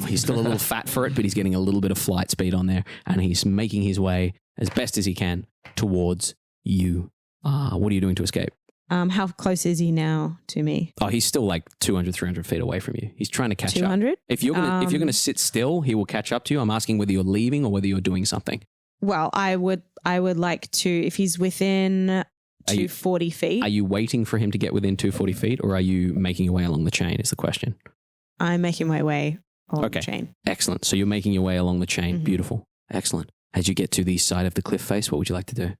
he's still a little fat for it, but he's getting a little bit of flight speed on there, and he's making his way as best as he can towards you. What are you doing to escape? How close is he now to me? Oh, he's still like 200, 300 feet away from you. He's trying to catch up. 200? If you're gonna sit still, he will catch up to you. I'm asking whether you're leaving or whether you're doing something. Well, I would like to, if he's within 240 feet. Are you waiting for him to get within 240 feet, or are you making your way along the chain is the question? I'm making my way along the chain. Excellent. So you're making your way along the chain. Beautiful. Excellent. As you get to the side of the cliff face, what would you like to do?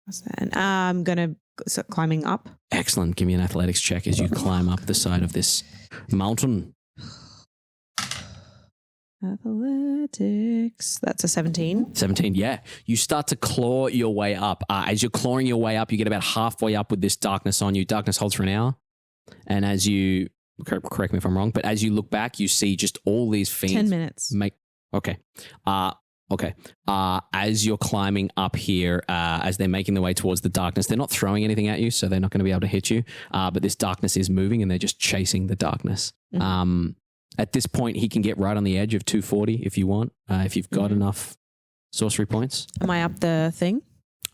What's that? I'm going to start climbing up. Excellent. Give me an athletics check as you climb up the side of this mountain. Athletics. That's a 17. 17, yeah. You start to claw your way up. As you're clawing your way up, you get about halfway up with this darkness on you. Darkness holds for an hour. And as you, correct me if I'm wrong, but as you look back, you see just all these fiends. 10 minutes. Okay. As you're climbing up here, as they're making their way towards the darkness, they're not throwing anything at you, so they're not going to be able to hit you. But this darkness is moving and they're just chasing the darkness. At this point, he can get right on the edge of 240 if you want, if you've got enough sorcery points. Am I up the thing?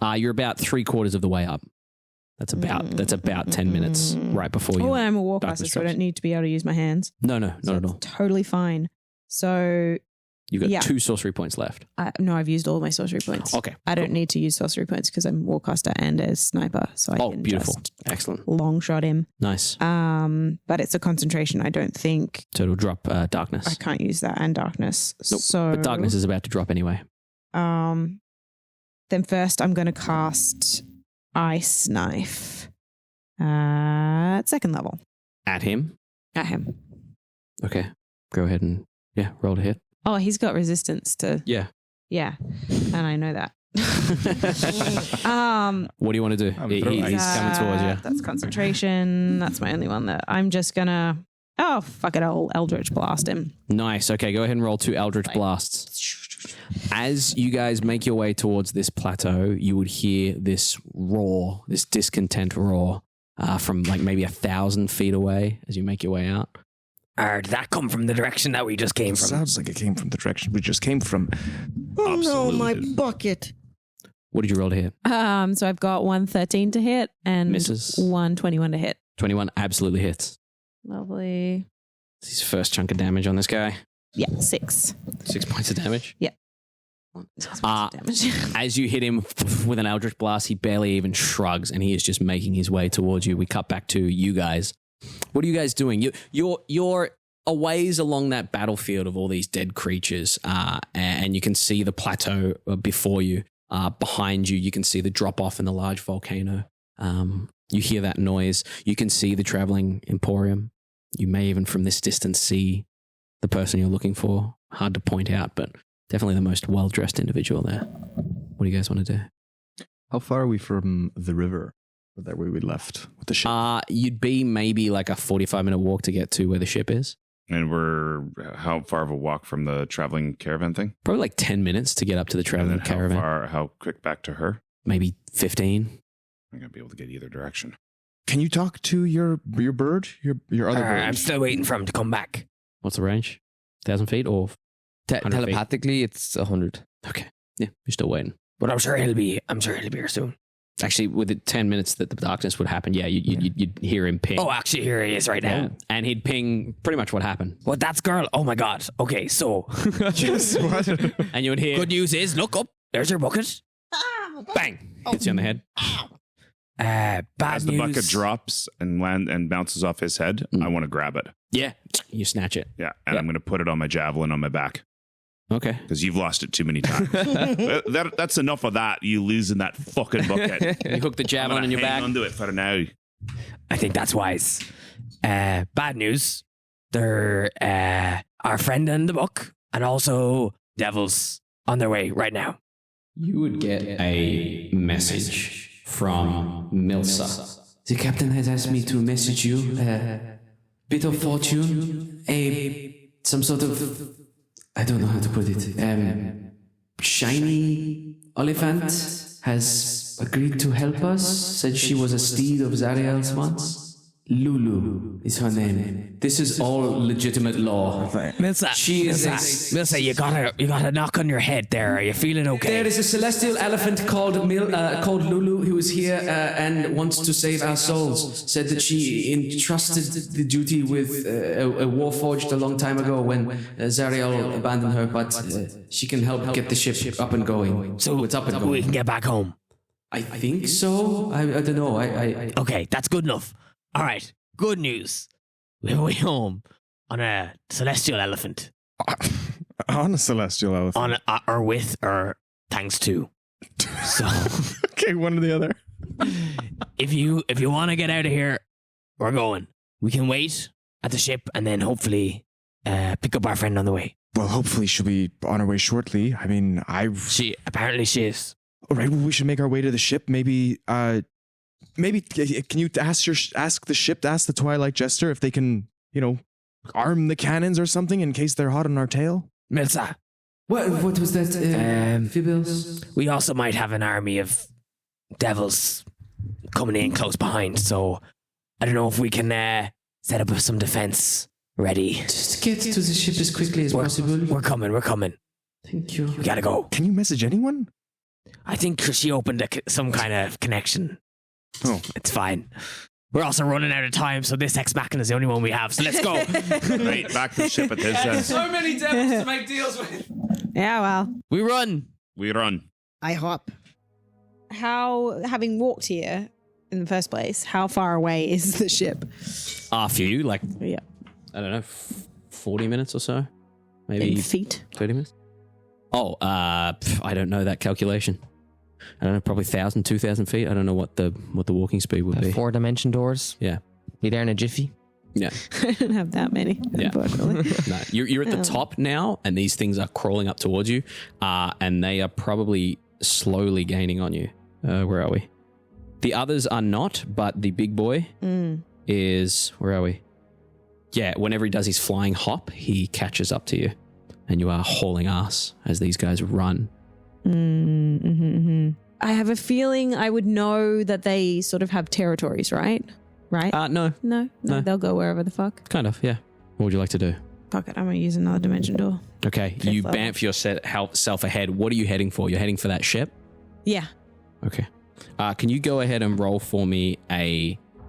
You're about 3/4 of the way up. That's about 10 minutes right before you. Oh, and I'm a warcaster, so I don't need to be able to use my hands. No, not at all. Totally fine. So You've got 2 sorcery points left. No, I've used all my sorcery points. Okay. I don't need to use sorcery points because I'm warcaster and a sniper, so I can beautiful. just Excellent. long shot him. Nice. But it's a concentration. I don't think So it'll drop darkness. I can't use that and darkness. Nope. So But darkness is about to drop anyway. Then first I'm going to cast Ice Knife at 2nd level. At him? At him. Okay. Go ahead and, roll to hit. Oh, he's got resistance to... Yeah. Yeah, and I know that. What do you want to do? He's coming towards you. That's concentration. That's my only one that I'm just going to... Oh, fuck it. I'll Eldritch Blast him. Nice. Okay, go ahead and roll 2 Eldritch Blasts. As you guys make your way towards this plateau, you would hear this roar, this discontent roar from like maybe 1,000 feet away as you make your way out. Did that come from the direction that we just came from? Sounds like it came from the direction we just came from. Oh no, my bucket. What did you roll to hit? So I've got 113 to hit and Misses. 121 to hit. 21 absolutely hits. Lovely. This is his first chunk of damage on this guy. Yeah, 6. 6 points of damage. Yeah. 6 points of damage. As you hit him with an Eldritch Blast, he barely even shrugs and he is just making his way towards you. We cut back to you guys. What are you guys doing? You're a ways along that battlefield of all these dead creatures, and you can see the plateau before you. Behind you, you can see the drop off in the large volcano. You hear that noise. You can see the traveling Emporium. You may even from this distance see the person you're looking for. Hard to point out, but definitely the most well-dressed individual there. What do you guys want to do? How far are we from the river that we left with the ship? You'd be maybe like a 45-minute walk to get to where the ship is. And we're how far of a walk from the traveling caravan thing? Probably like 10 minutes to get up to the traveling caravan. How quick back to her? Maybe 15. I'm going to be able to get either direction. Can you talk to your bird? Your other bird? I'm still waiting for him to come back. What's the range? 1,000 feet or 100 feet? Telepathically, it's 100. Okay. Yeah, you're still waiting. But I'm sure he'll be here soon. Actually, with the 10 minutes that the darkness would happen, you'd hear him ping. Oh, actually, here he is right now. And he'd ping pretty much what happened. Well, that's girl. Oh my God. Okay, so And you would hear... good news is, look up. There's your bucket. Bang! Hits you on the head. Bad As the news. bucket drops and bounces off his head, I want to grab it. Yeah. You snatch it. Yeah, and I'm going to put it on my javelin on my back Okay. because you've lost it too many times. That's enough of that. You losing that fucking bucket. You hook the javelin in your back. Hang on to it for now. I think that's wise. Bad news. They're our friend in the book, and also devils on their way right now. You would get a message from Milsa. The captain has asked me to message you a bit of fortune, some sort of, I don't know how to put it, shiny elephant has agreed to help us, said she was a steed of Zariel's once. Lulu is her name. This is all legitimate law. Milsa, She is Milsa, you got a knock on your head there. Are you feeling okay? There is a celestial elephant called Lulu who is here and wants to save our souls. Said that she entrusted the duty with a warforged a long time ago when Zariel abandoned her, but she can help get the ship up and going. So it's up and we going. can get back home. I think so. I don't know. I Okay, that's good enough. All right, good news. We're way home on a celestial elephant. On a celestial elephant. On or with or thanks to. So Okay, one or the other. if you want to get out of here, we're going. We can wait at the ship and then hopefully pick up our friend on the way. Well, hopefully she'll be on her way shortly. I mean, She is. All right, well, we should make our way to the ship. Maybe can you ask the ship to ask the Twilight Jester if they can, arm the cannons or something in case they're hot on our tail? Milsa, what was that? Fibbles? we also might have an army of devils coming in close behind, so I don't know if we can set up some defense ready. Just get to the ship as quickly as possible. We're coming. Thank you. We gotta go. Can you message anyone? I think she opened some kind of connection. Oh. It's fine. We're also running out of time, so this Ex Machina is the only one we have, so let's go. Right, back to the ship at this. So many devils to make deals with. Yeah, well. We run. We run. I hop. Having walked here in the first place, how far away is the ship? For you, like, Yeah. I don't know, 40 minutes or so? Maybe In feet. 30 minutes? Oh, I don't know that calculation. I don't know, probably 1,000, 2,000 feet. I don't know what the walking speed would be. 4-dimension doors. Yeah. Be there in a jiffy. Yeah. I don't have that many, unfortunately. No, you're at the top now, and these things are crawling up towards you, and they are probably slowly gaining on you. Where are we? The others are not, but the big boy is... Where are we? Yeah, whenever he does his flying hop, he catches up to you, and you are hauling ass as these guys run. I have a feeling I would know that they sort of have territories, right? Right? No. No, they'll go wherever the fuck. Kind of, yeah. What would you like to do? Fuck it, I'm gonna use another dimension door. Okay, Fifth you level. bamf yourself ahead. What are you heading for? You're heading for that ship? Yeah. Okay. Can you go ahead and roll for me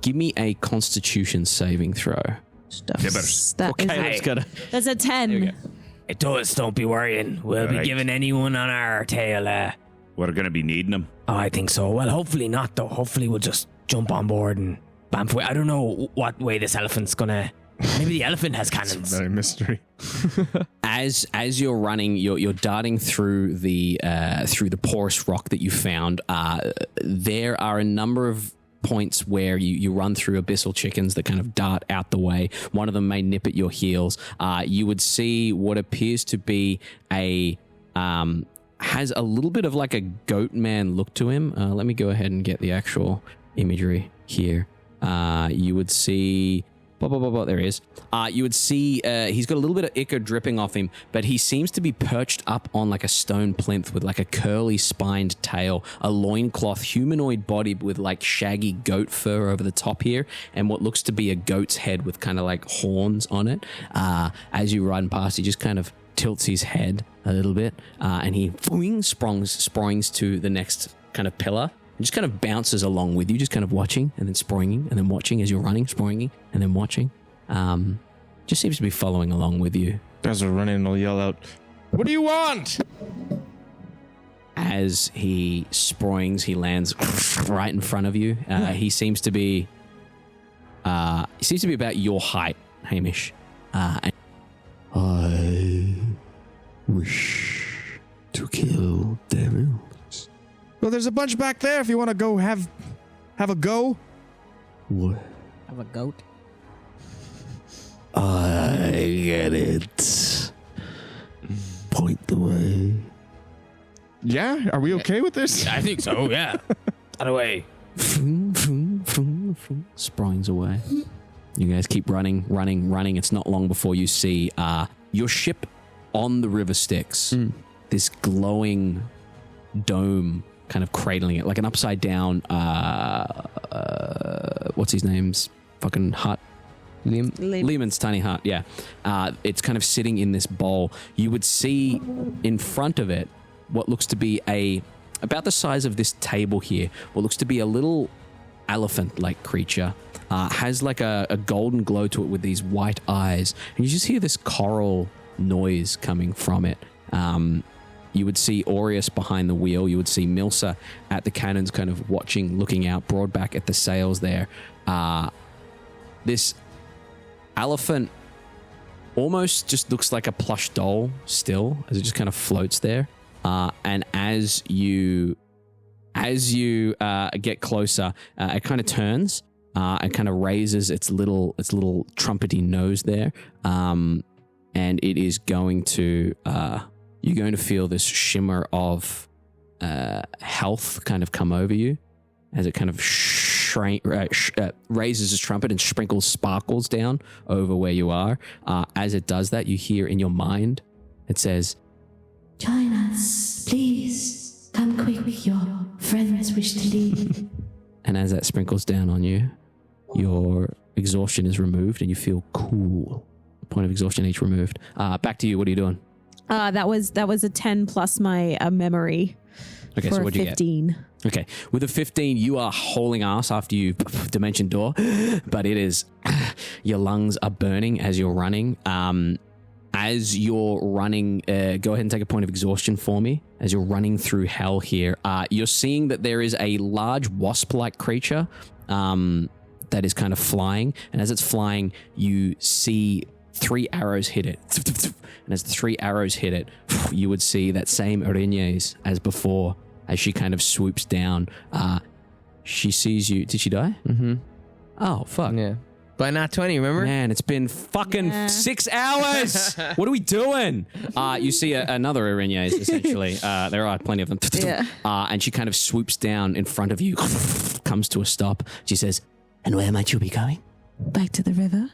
give me a Constitution saving throw? Stuff. Gibbers. That's a 10. There we go. It does, don't be worrying. We'll be Right. giving anyone on our tail We're going to be needing them. Oh, I think so. Well, hopefully not, though. Hopefully we'll just jump on board and bamf away. I don't know what way this elephant's gonna... Maybe the elephant has cannons. Very mystery. As you're running, you're darting through the porous rock that you found. There are a number of points where you run through abyssal chickens that kind of dart out the way. One of them may nip at your heels. You would see what appears to be has a little bit of like a goat man look to him. Let me go ahead and get the actual imagery here. You would see... There he is. You would see he's got a little bit of ichor dripping off him, but he seems to be perched up on like a stone plinth with like a curly spined tail, a loincloth humanoid body with like shaggy goat fur over the top here, and what looks to be a goat's head with kind of like horns on it. As you run past, he just kind of tilts his head a little bit, and he springs to the next kind of pillar, It just kind of bounces along with you, just kind of watching and then springing and then watching as you're running, springing and then watching. Just seems to be following along with you. As we're running, I'll yell out, "What do you want?" As he springs, he lands right in front of you. He seems to be about your height, Hamish. I wish to kill devils. Well, there's a bunch back there if you want to go have a go. What? Have a goat. I get it. Point the way. Yeah? Are we okay with this? I think so, yeah. Out of the way. Springs away. You guys keep running. It's not long before you see your ship on the river Styx. This glowing dome kind of cradling it, like an upside down, what's his name's fucking hut? Lehman's tiny hut, yeah. It's kind of sitting in this bowl. You would see in front of it what looks to be about the size of this table here, what looks to be a little elephant-like creature. Has like a golden glow to it with these white eyes. And you just hear this choral noise coming from it. You would see Aureus behind the wheel. You would see Milsa at the cannons kind of watching, looking out, broad back at the sails there. This elephant almost just looks like a plush doll still, as it just kind of floats there. And as you get closer, it kind of turns and kind of raises its little trumpety nose there, and it is going to you're going to feel this shimmer of health kind of come over you as it kind of raises its trumpet and sprinkles sparkles down over where you are. As it does that, you hear in your mind, it says, "Join us, please. Come quick, your friends wish to leave." And as that sprinkles down on you, your exhaustion is removed and you feel cool. Point of exhaustion each removed. Back to you. What are you doing? That was a 10 plus my memory. Okay, for so what'd you 15. get? Okay, with a 15, you are hauling ass after you dimension door, but it is your lungs are burning as you're running. As you're running, go ahead and take a point of exhaustion for me. As you're running through hell here, you're seeing that there is a large wasp-like creature that is kind of flying, and as it's flying, you see 3 arrows hit it. And as the 3 arrows hit it, you would see that same Arenes as before, as she kind of swoops down. She sees you. Did she die? Mm-hmm. Oh, fuck. Yeah. By nat 20, remember? Man, it's been fucking 6 hours. What are we doing? You see another Arenes, essentially. There are plenty of them. Yeah. And she kind of swoops down in front of you, comes to a stop. She says, "And where might you be going?" Back to the river.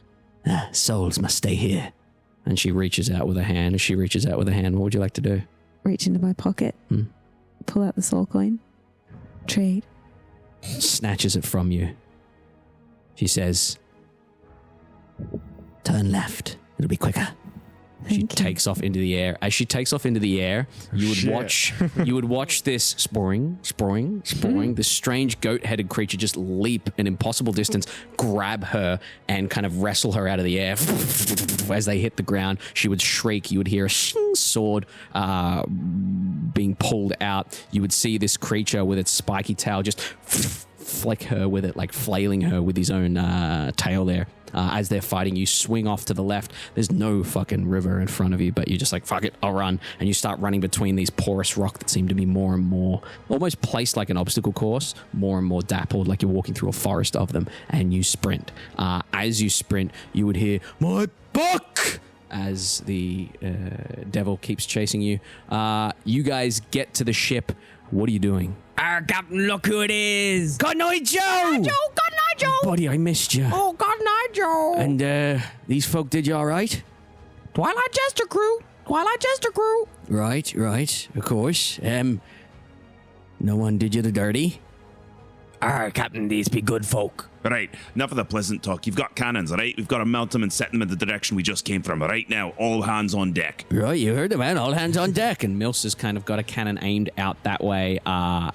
Souls must stay here. and she reaches out with a hand. As she reaches out with a hand, what would you like to do? Reach into my pocket, pull out the soul coin, trade. Snatches it from you. She says, "Turn left. It'll be quicker." She takes off into the air. As she takes off into the air, you would watch this sporing, this strange goat-headed creature just leap an impossible distance, grab her, and kind of wrestle her out of the air. As they hit the ground, she would shriek. You would hear a sword being pulled out. You would see this creature with its spiky tail just flick her with it, like flailing her with his own tail there. As they're fighting, you swing off to the left. There's no fucking river in front of you, but you're just like, fuck it, I'll run. And you start running between these porous rock that seem to be more and more, almost placed like an obstacle course, more and more dappled, like you're walking through a forest of them, and you sprint. As you sprint, you would hear, "My book!" as the devil keeps chasing you. You guys get to the ship. What are you doing? Captain, look who it is! God night, Joe! God night, Joe! Buddy, I missed you. Oh, God night, Joe! And these folk did you all right? Twilight Jester crew! Right, of course. No one did you the dirty? Captain, these be good folk. All right, enough of the pleasant talk. You've got cannons, all right? We've got to mount them and set them in the direction we just came from. Right now, all hands on deck. Right, you heard the man. All hands on deck. And Mills has kind of got a cannon aimed out that way.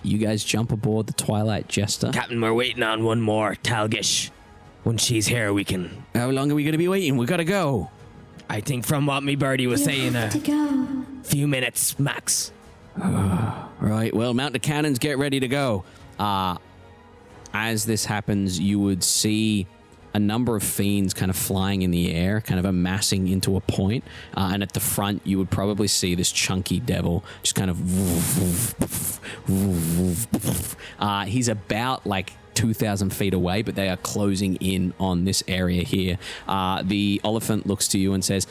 You guys jump aboard the Twilight Jester. Captain, we're waiting on one more, Talgish. When she's here, we can... How long are we going to be waiting? We got to go. I think from what me birdie was saying, to go. few minutes max. Right, well, mount the cannons, get ready to go. As this happens, you would see a number of fiends kind of flying in the air, kind of amassing into a point. And at the front, you would probably see this chunky devil just kind of... he's about like 2,000 feet away, but they are closing in on this area here. The elephant looks to you and says,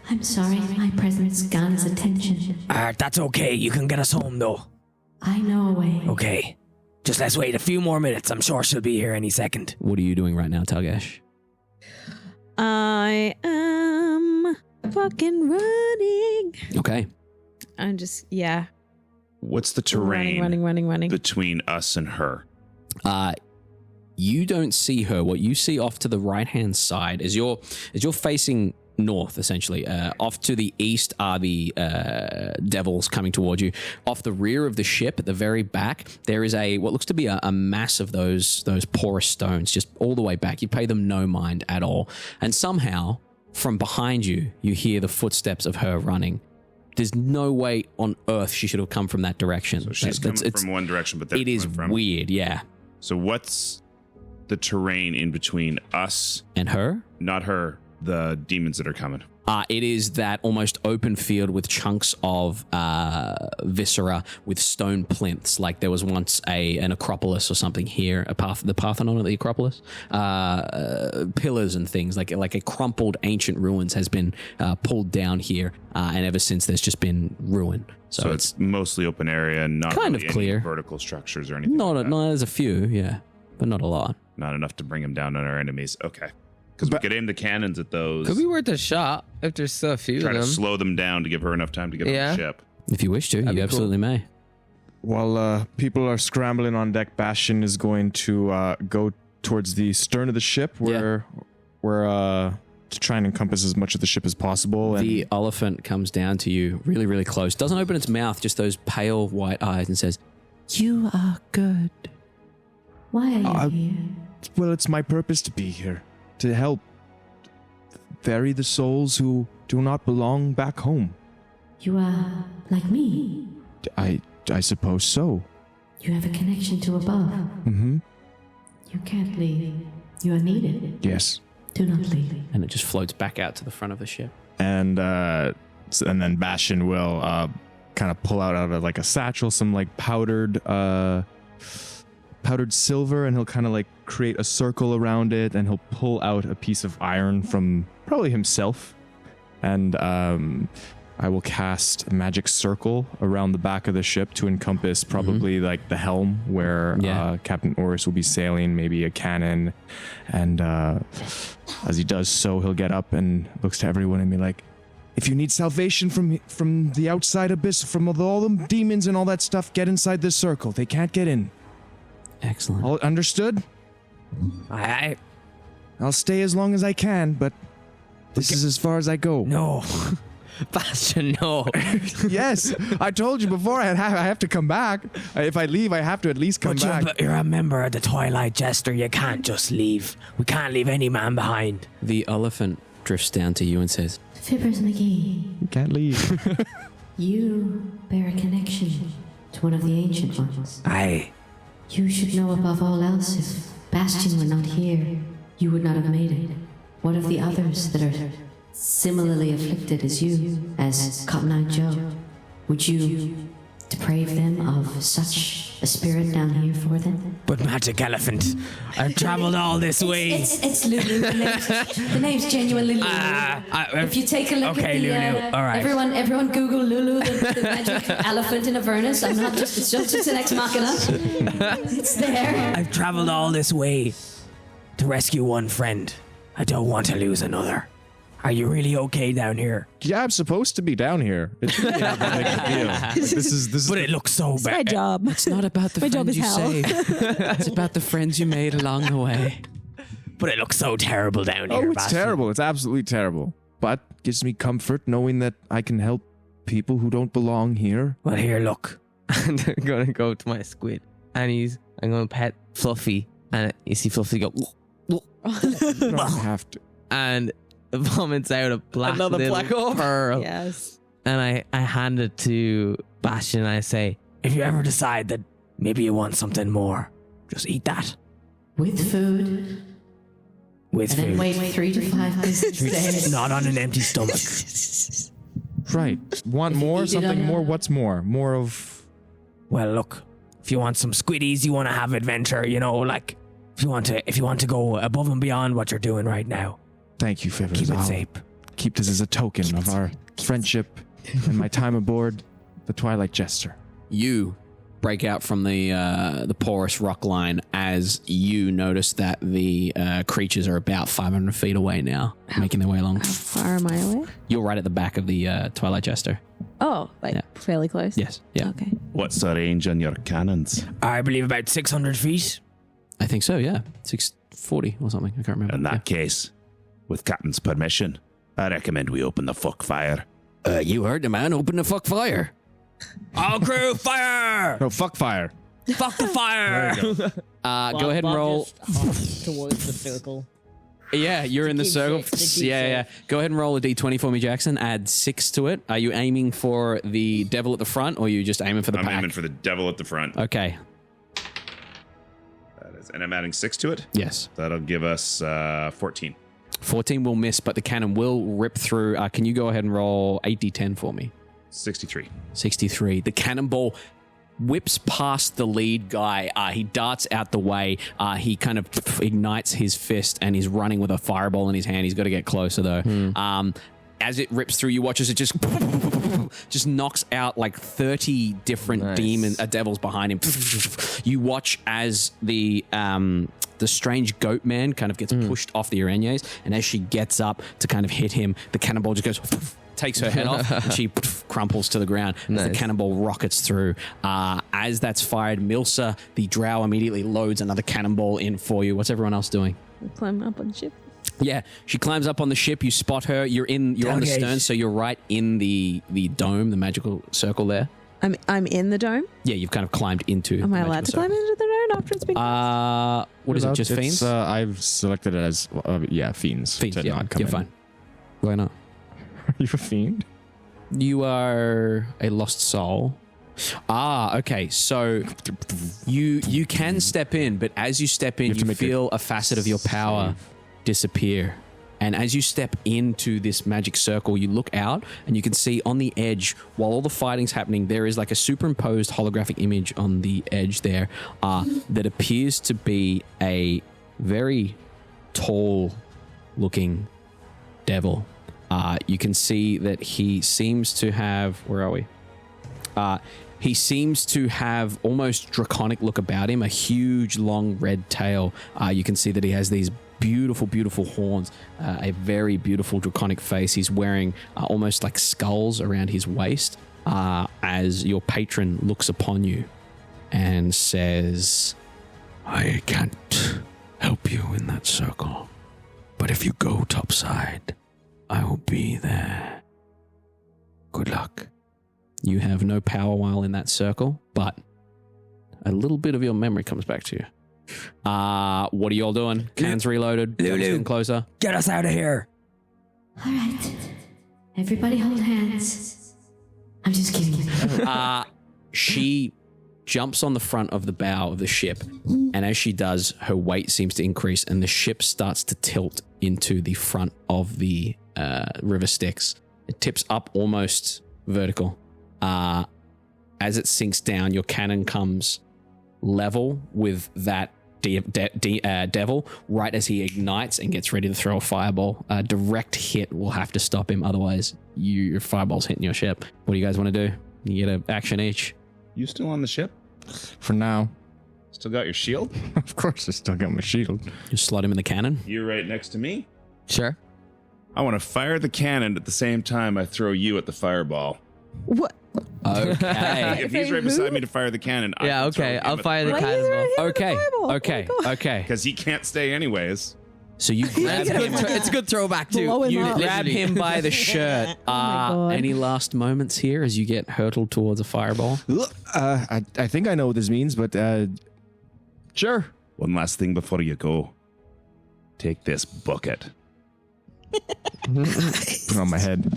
I'm sorry, my presence garners attention. That's okay. You can get us home, though. I know a way. Okay. Just let's wait a few more minutes. I'm sure she'll be here any second. what are you doing right now, Talgash? I am fucking running. Okay. I'm just, yeah. What's the terrain Running. between us and her? You don't see her. What you see off to the right-hand side is you're facing north, essentially. Off to the east are the devils coming towards you. Off the rear of the ship, at the very back, there is what looks to be a mass of those porous stones, just all the way back. You pay them no mind at all. And somehow, from behind you, you hear the footsteps of her running. There's no way on earth she should have come from that direction. So she's coming from one direction, but it is weird, yeah. So what's the terrain in between us and her? Not her. The demons that are coming. It is that almost open field with chunks of viscera with stone plinths, like there was once an Acropolis or something here, the Parthenon or the Acropolis, pillars and things, like a crumpled ancient ruins has been pulled down here, and ever since there's just been ruin. So it's mostly open area and not kind really of clear any vertical structures or anything. No, there's a few, yeah, but not a lot. Not enough to bring them down on our enemies. Okay. Because we could aim the cannons at those. Could be worth a shot if there's still a few of them. Try to slow them down to give her enough time to get on the ship. If you wish to, you absolutely may. While people are scrambling on deck, Bastion is going to go towards the stern of the ship where to try and encompass as much of the ship as possible. The elephant comes down to you really, really close. Doesn't open its mouth, just those pale white eyes, and says, "You are good." Why are you here? Well, it's my purpose to be here. To help ferry the souls who do not belong back home. You are like me. I suppose so. You have a connection to above. Mm-hmm. You can't leave. You are needed. Yes. Do not leave. And it just floats back out to the front of the ship. And then Bastion will kind of pull out of like a satchel some like powdered silver, and he'll kind of like create a circle around it, and he'll pull out a piece of iron from probably himself, and I will cast a magic circle around the back of the ship to encompass probably like the helm where Captain Oris will be sailing, maybe a cannon, and as he does so, he'll get up and looks to everyone and be like, if you need salvation from the outside abyss, from all the demons and all that stuff, get inside this circle. They can't get in. Excellent. All understood? I'll stay as long as I can, but this is as far as I go. No. Bastion, no. Yes, I told you before I have to come back. If I leave, I have to at least come back. But you're a member of the Twilight Jester. You can't just leave. We can't leave any man behind. The elephant drifts down to you and says, Fibbers McGee. You can't leave. You bear a connection to one of the ancient ones. Aye. You should know above all else, if Bastion were not here, you would not have made it. What of the others that are similarly afflicted as you, as Cotton Eye Joe? Would you deprave them of such a spirit down here for them? But Magic Elephant, I've traveled all this way. It's Lulu. The name's genuinely Lulu. If you take a look at the... Lulu. All right. Everyone Google Lulu, the magic elephant in Avernus. I'm not just... It's just an ex machina. It's there. I've traveled all this way to rescue one friend. I don't want to lose another. Are you really okay down here? Yeah, I'm supposed to be down here. It's really not that big a deal. Like, this is. But it looks so It's my bad. job. It's not about the My job friends is you hell. saved. It's about the friends you made along the way. But it looks so terrible down Oh, here. it's Bastion. terrible. It's absolutely terrible. But gives me comfort knowing that I can help people who don't belong here. Well, here, look. And I'm gonna go to my squid, and I'm gonna pet Fluffy, and you see Fluffy go, You don't have to. and it vomits out a black Another little black orb? pearl. Yes. And I hand it to Bastion, and I say, if you ever decide that maybe you want something more, just eat that With food. with And then food. wait 3 to 5 business days. Not on an empty stomach. Right. Want If you more? eat it Something on more? a- What's more? More of. Well, look, if you want some squiddies, you want to have adventure, like if you want to go above and beyond what you're doing right now, Thank you, Fivers. keep it I'll safe. keep this as a token of our friendship and my time aboard the Twilight Jester. You break out from the porous rock line as you notice that the creatures are about 500 feet away now, making their way along. How far am I away? You're right at the back of the Twilight Jester. Oh, like Yeah. fairly close. Yes. Yeah. Okay. What's the range on your cannons? I believe about 600 feet. I think so. Yeah. 640 or something. I can't remember. In that case, with Captain's permission, I recommend we open the fuck fire. You heard the man. Open the fuck fire. All crew, fire! No, fuck fire. Fuck the fire! Go ahead and roll. towards the circle. Yeah, you're in the Keep circle. safe, to keep Yeah. Go ahead and roll a d20 for me, Jackson. Add 6 to it. Are you aiming for the devil at the front, or are you just aiming for the I'm pack? aiming for the devil at the front. Okay. That is, and I'm adding 6 to it. Yes. That'll give us 14. 14 will miss, but the cannon will rip through. Can you go ahead and roll 8d10 for me? 63. 63. The cannonball whips past the lead guy. He darts out the way. He kind of ignites his fist and he's running with a fireball in his hand. He's got to get closer though. As it rips through, you watch as it just knocks out like 30 different devils behind him. You watch as the strange goat man kind of gets pushed off the Arañas, and as she gets up to kind of hit him, the cannonball just goes, takes her head off, and she crumples to the ground as the cannonball rockets through. As that's fired, Milsa, the drow, immediately loads another cannonball in for you. What's everyone else doing? Climb up on the ship. Yeah, she climbs up on the ship. You spot her. You're on the stern, so you're right in the dome, the magical circle there. I'm in the dome. Yeah, you've kind of climbed into. Am I allowed to climb into the dome after it's been? What is it? Just fiends? I've selected it as fiends. Fiends. to Yeah, not come you're in. fine. Why not? Are you a fiend? You are a lost soul. Okay. So you can step in, but as you step in, you feel a facet of your power disappear. And as you step into this magic circle, you look out and you can see on the edge, while all the fighting's happening, there is like a superimposed holographic image on the edge there that appears to be a very tall looking devil. You can see that he seems to have... Where are we? He seems to have almost draconic look about him, a huge, long red tail. You can see that he has these beautiful horns, a very beautiful draconic face. He's wearing almost like skulls around his waist as your patron looks upon you and says, I can't help you in that circle, but if you go topside, I will be there. Good luck. You have no power while in that circle, but a little bit of your memory comes back to you. What are you all doing? Cannons reloaded. Lulu. Getting closer. Get us out of here. All right. Everybody hold hands. I'm just kidding. She jumps on the front of the bow of the ship, and as she does, her weight seems to increase, and the ship starts to tilt into the front of the river Styx. It tips up almost vertical. As it sinks down, your cannon comes level with that devil right as he ignites and gets ready to throw a fireball. A direct hit will have to stop him, otherwise your fireball's hitting your ship. What do you guys want to do? You get an action each. You still on the ship? For now. Still got your shield? Of course, I still got my shield. You slot him in the cannon. You're right next to me. Sure. I want to fire the cannon at the same time I throw you at the fireball. What? Okay. If he's right beside me to fire the cannon, Yeah, okay. I'll fire the cannonball. Okay. Because he can't stay anyways. So you grab him. It's a good throwback too. Blow him You up. grab him by the shirt. God. Any last moments here as you get hurtled towards a fireball? I think I know what this means, but sure. One last thing before you go. Take this bucket. Put it on my head.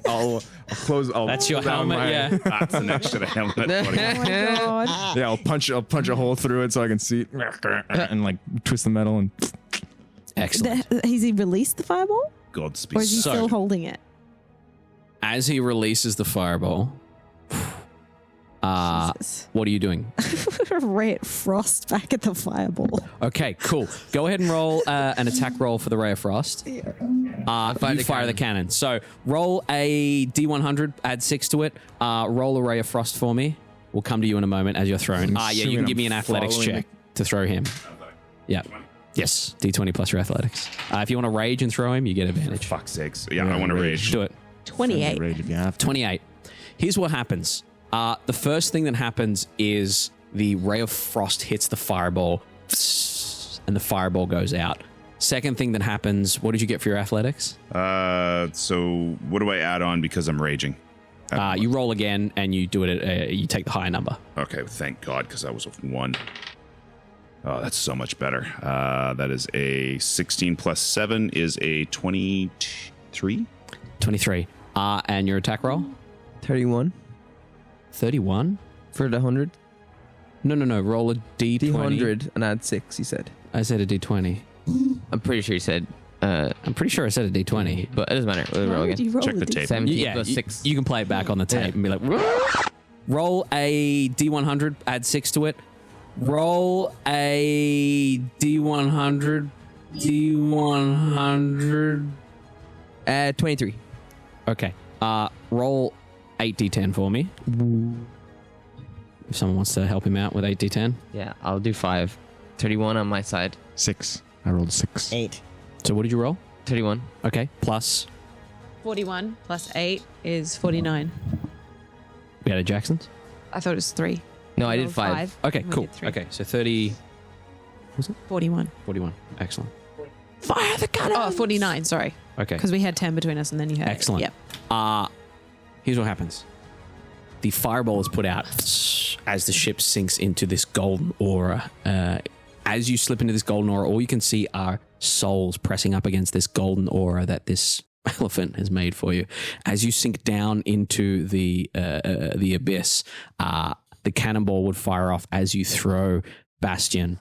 I'll close. That's your pull down helmet, my- yeah. That's an extra helmet. buddy. Oh my god. Yeah, I'll punch a hole through it so I can see and like twist the metal and. Excellent. Has he released the fireball? Godspeed. Or is he So- still holding it? As he releases the fireball, Jesus. what are you doing? Ray of Frost back at the fireball. Okay, cool. Go ahead and roll an attack roll for the Ray of Frost. You fire the cannon. So roll a D100, add 6 to it. Roll a Ray of Frost for me. We'll come to you in a moment as you're thrown. I'm You can assuming give me I'm an athletics following check to throw him. Yeah. Yes, D20 plus your athletics. If you want to rage and throw him, you get advantage. Fuck's sakes. Yeah, I want to rage. Do it. 28. Rage if you have to. 28. Here's what happens. The first thing that happens is the Ray of Frost hits the fireball and the fireball goes out. Second thing that happens, what did you get for your athletics? So what do I add on because I'm raging? You roll again and you do it at, you take the higher number. Okay, thank God, because that was a 1. Oh, that's so much better. That is a 16 plus 7 is a 23. 23. And your attack roll? 31 31? for the 100. No. Roll a D20. D100 and add 6, you said. I said a D20. I'm pretty sure you said, I'm pretty sure I said a D20. but it doesn't matter. We'll roll Why would again. you roll Check the the tape. 17 Yeah, plus you, 6. you can play it back on the tape and be like, roll a D100, add 6 to it. Roll a D100. 23. Okay. Roll 8d10 for me. If someone wants to help him out with 8d10. Yeah, I'll do 5. 31 on my side. 6. I rolled a 6. 8. So what did you roll? 31. Okay. Plus, 41 plus 8 is 49. we had a Jackson's. I thought it was 3. No, I did 5. Okay, We cool. did 3. Okay, so 30, 41. 41. Excellent. Fire the cannon! Oh, 49, sorry. Okay. Because we had 10 between us and then you had... Excellent. Yep. Here's what happens. The fireball is put out as the ship sinks into this golden aura. As you slip into this golden aura, all you can see are souls pressing up against this golden aura that this elephant has made for you. As you sink down into the abyss, the cannonball would fire off as you throw Bastion.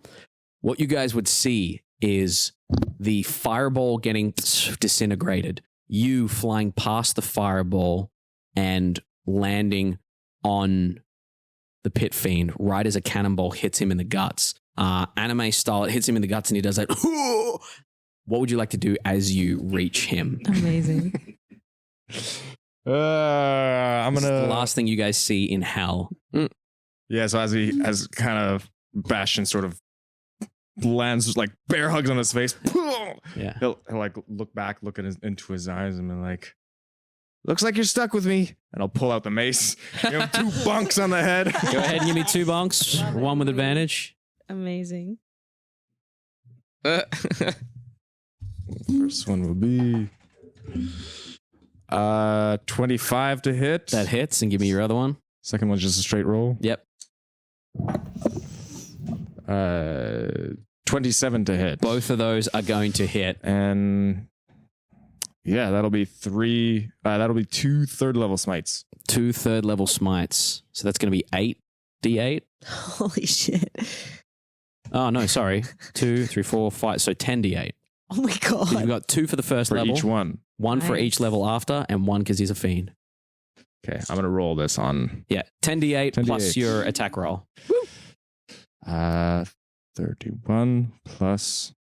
What you guys would see is the fireball getting disintegrated, you flying past the fireball and landing on the pit fiend right as a cannonball hits him in the guts. Anime style, it hits him in the guts and he does that. What would you like to do as you reach him? Amazing. I'm This is gonna. the last thing you guys see in hell. Yeah, so as kind of Bastion sort of lands, like bear hugs on his face. Yeah. He'll like look back, into his eyes, and be like, "Looks like you're stuck with me." And I'll pull out the mace. You have 2 bunks on the head. Go ahead and give me 2 bonks, one with advantage. Amazing. First one will be 25 to hit. That hits, and give me your other one. Second one's just a straight roll. Yep. 27 to hit. Both of those are going to hit. And yeah, that'll be 3. That'll be 2 third level smites. 2 third level smites. So that's going to be 8d8. Holy shit. Oh, no, sorry. 2, 3, 4, 5. So 10d8. Oh my god. So you've got 2 for the first For level. each one. 1 for Nice. each level after, and 1 because he's a fiend. Okay, I'm gonna roll this on. Yeah, 10d8 plus 10d8. your attack roll. 31 plus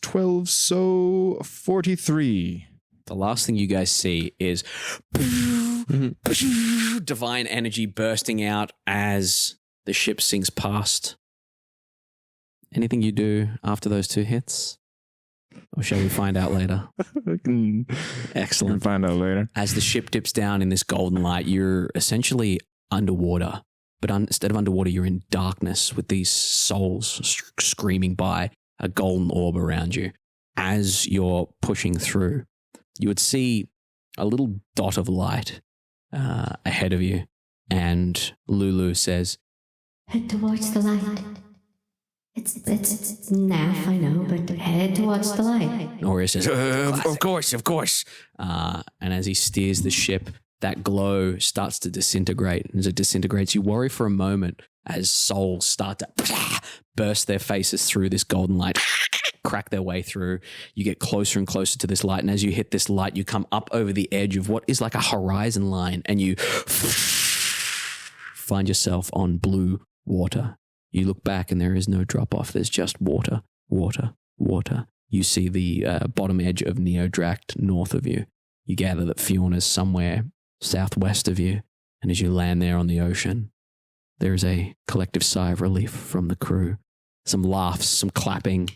12, so 43. The last thing you guys see is divine energy bursting out as the ship sinks past. Anything you do after those 2 hits? Or shall we find out later? We Excellent. can find out later. As the ship dips down in this golden light, you're essentially underwater. But instead of underwater, you're in darkness with these souls screaming by, a golden orb around you. As you're pushing through, you would see a little dot of light ahead of you. And Lulu says, Head towards the light. It's naff, I know, but head towards the light. Noria says, of course. And as he steers the ship, that glow starts to disintegrate. As it disintegrates, you worry for a moment as souls start to burst their faces through this golden light, crack their way through. You get closer and closer to this light. And as you hit this light, you come up over the edge of what is like a horizon line, and you find yourself on blue water. You look back and there is no drop off. There's just water, water, water. You see the bottom edge of Neodract north of you. You gather that Fiona's somewhere southwest of you. And as you land there on the ocean, there is a collective sigh of relief from the crew. Some laughs, some clapping.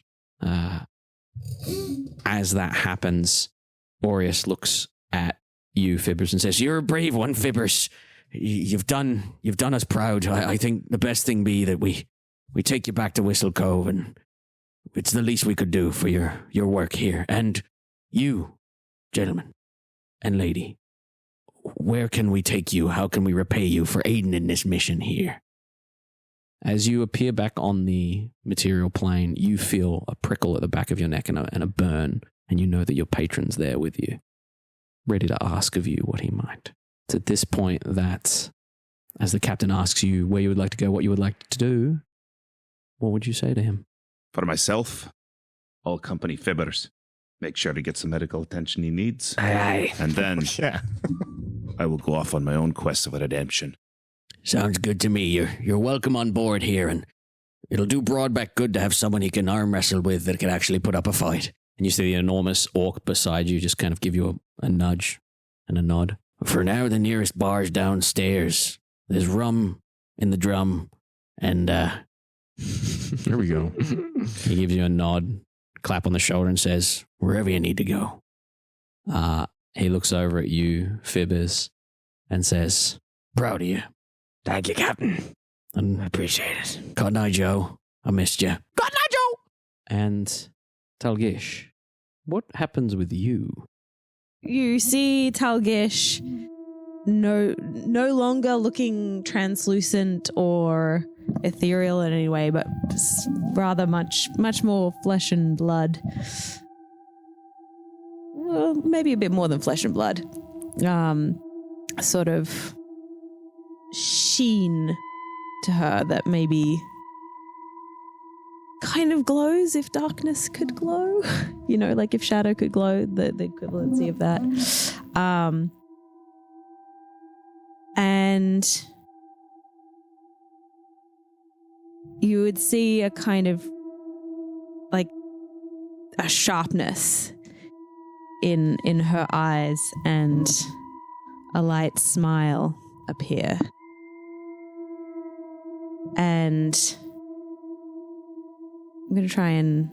As that happens, Aureus looks at you, Fibbers, and says, "You're a brave one, Fibbers. You've done us proud. I think the best thing be that we take you back to Whistle Cove, and it's the least we could do for your work here. And you, gentlemen and lady, where can we take you? How can we repay you for aiding in this mission here?" As you appear back on the material plane, you feel a prickle at the back of your neck and a burn, and you know that your patron's there with you, ready to ask of you what he might. It's at this point that, as the captain asks you where you would like to go, what you would like to do, what would you say to him? For myself, I'll accompany Fibbers. Make sure to get some medical attention he needs. Aye. And then I will go off on my own quest of redemption. Sounds good to me. You're welcome on board here, and it'll do Broadback good to have someone he can arm wrestle with that can actually put up a fight. And you see the enormous orc beside you just kind of give you a nudge and a nod. For now, the nearest bar's downstairs. There's rum in the drum, and There we go. He gives you a nod, clap on the shoulder, and says, wherever you need to go. he looks over at you, Fibbers, and says, Proud of you. Thank you, Captain. and I appreciate it. Good night, Joe. I missed you. "Good night, Joe!" And Talgish, what happens with you? You see Talgish no longer looking translucent or ethereal in any way, but rather much more flesh and blood. Well, maybe a bit more than flesh and blood. Sort of sheen to her that maybe kind of glows if darkness could glow. You know, like if shadow could glow, the equivalency of that. And you would see a kind of like a sharpness in her eyes and a light smile appear. And I'm going to try and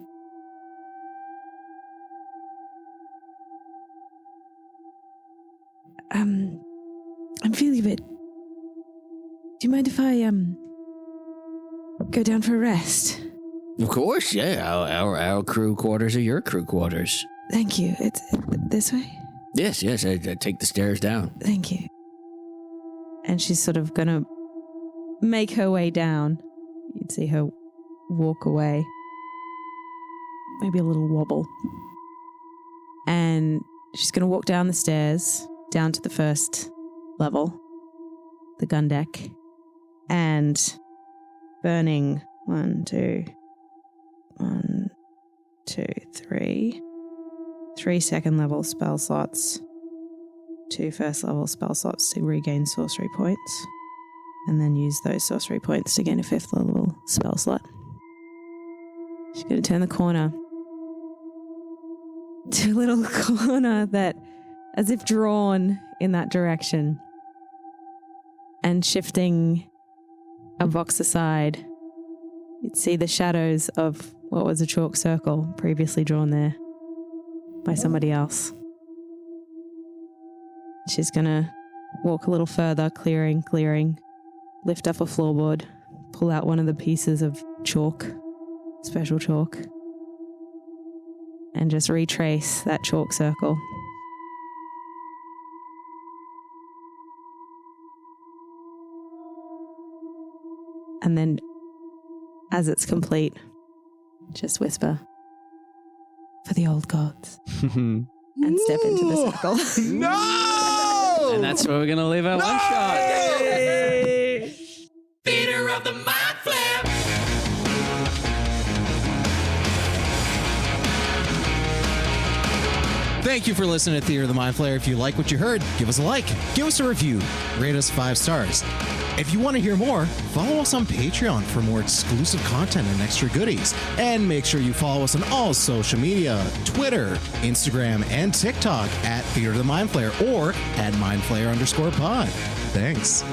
I'm feeling a bit. Do you mind if I go down for a rest? Of course, yeah. Our crew quarters are your crew quarters. Thank you. It's this way? Yes. I take the stairs down. Thank you. And she's sort of gonna make her way down. You'd see her walk away. Maybe a little wobble. And she's gonna walk down the stairs, down to the first level, the gun deck, and burning 3 second level spell slots, 2 first level spell slots to regain sorcery points, and then use those sorcery points to gain a 5th level spell slot. She's going to turn the corner to a little corner that, as if drawn in that direction, and shifting a box aside, you'd see the shadows of what was a chalk circle previously drawn there by somebody else. She's gonna walk a little further, clearing, lift up a floorboard, pull out one of the pieces of chalk, special chalk, and just retrace that chalk circle. And then, as it's complete, just whisper, "For the old gods," and step into the circle. No! And that's where we're going to leave our one shot. Theater of the Mind Flip. Thank you for listening to Theater of the Mind Flayer. If you like what you heard, give us a like, give us a review, rate us 5 stars. If you want to hear more, follow us on Patreon for more exclusive content and extra goodies. And make sure you follow us on all social media, Twitter, Instagram, and TikTok at Theater of the Mind Flayer or at mindflayer_pod. Thanks.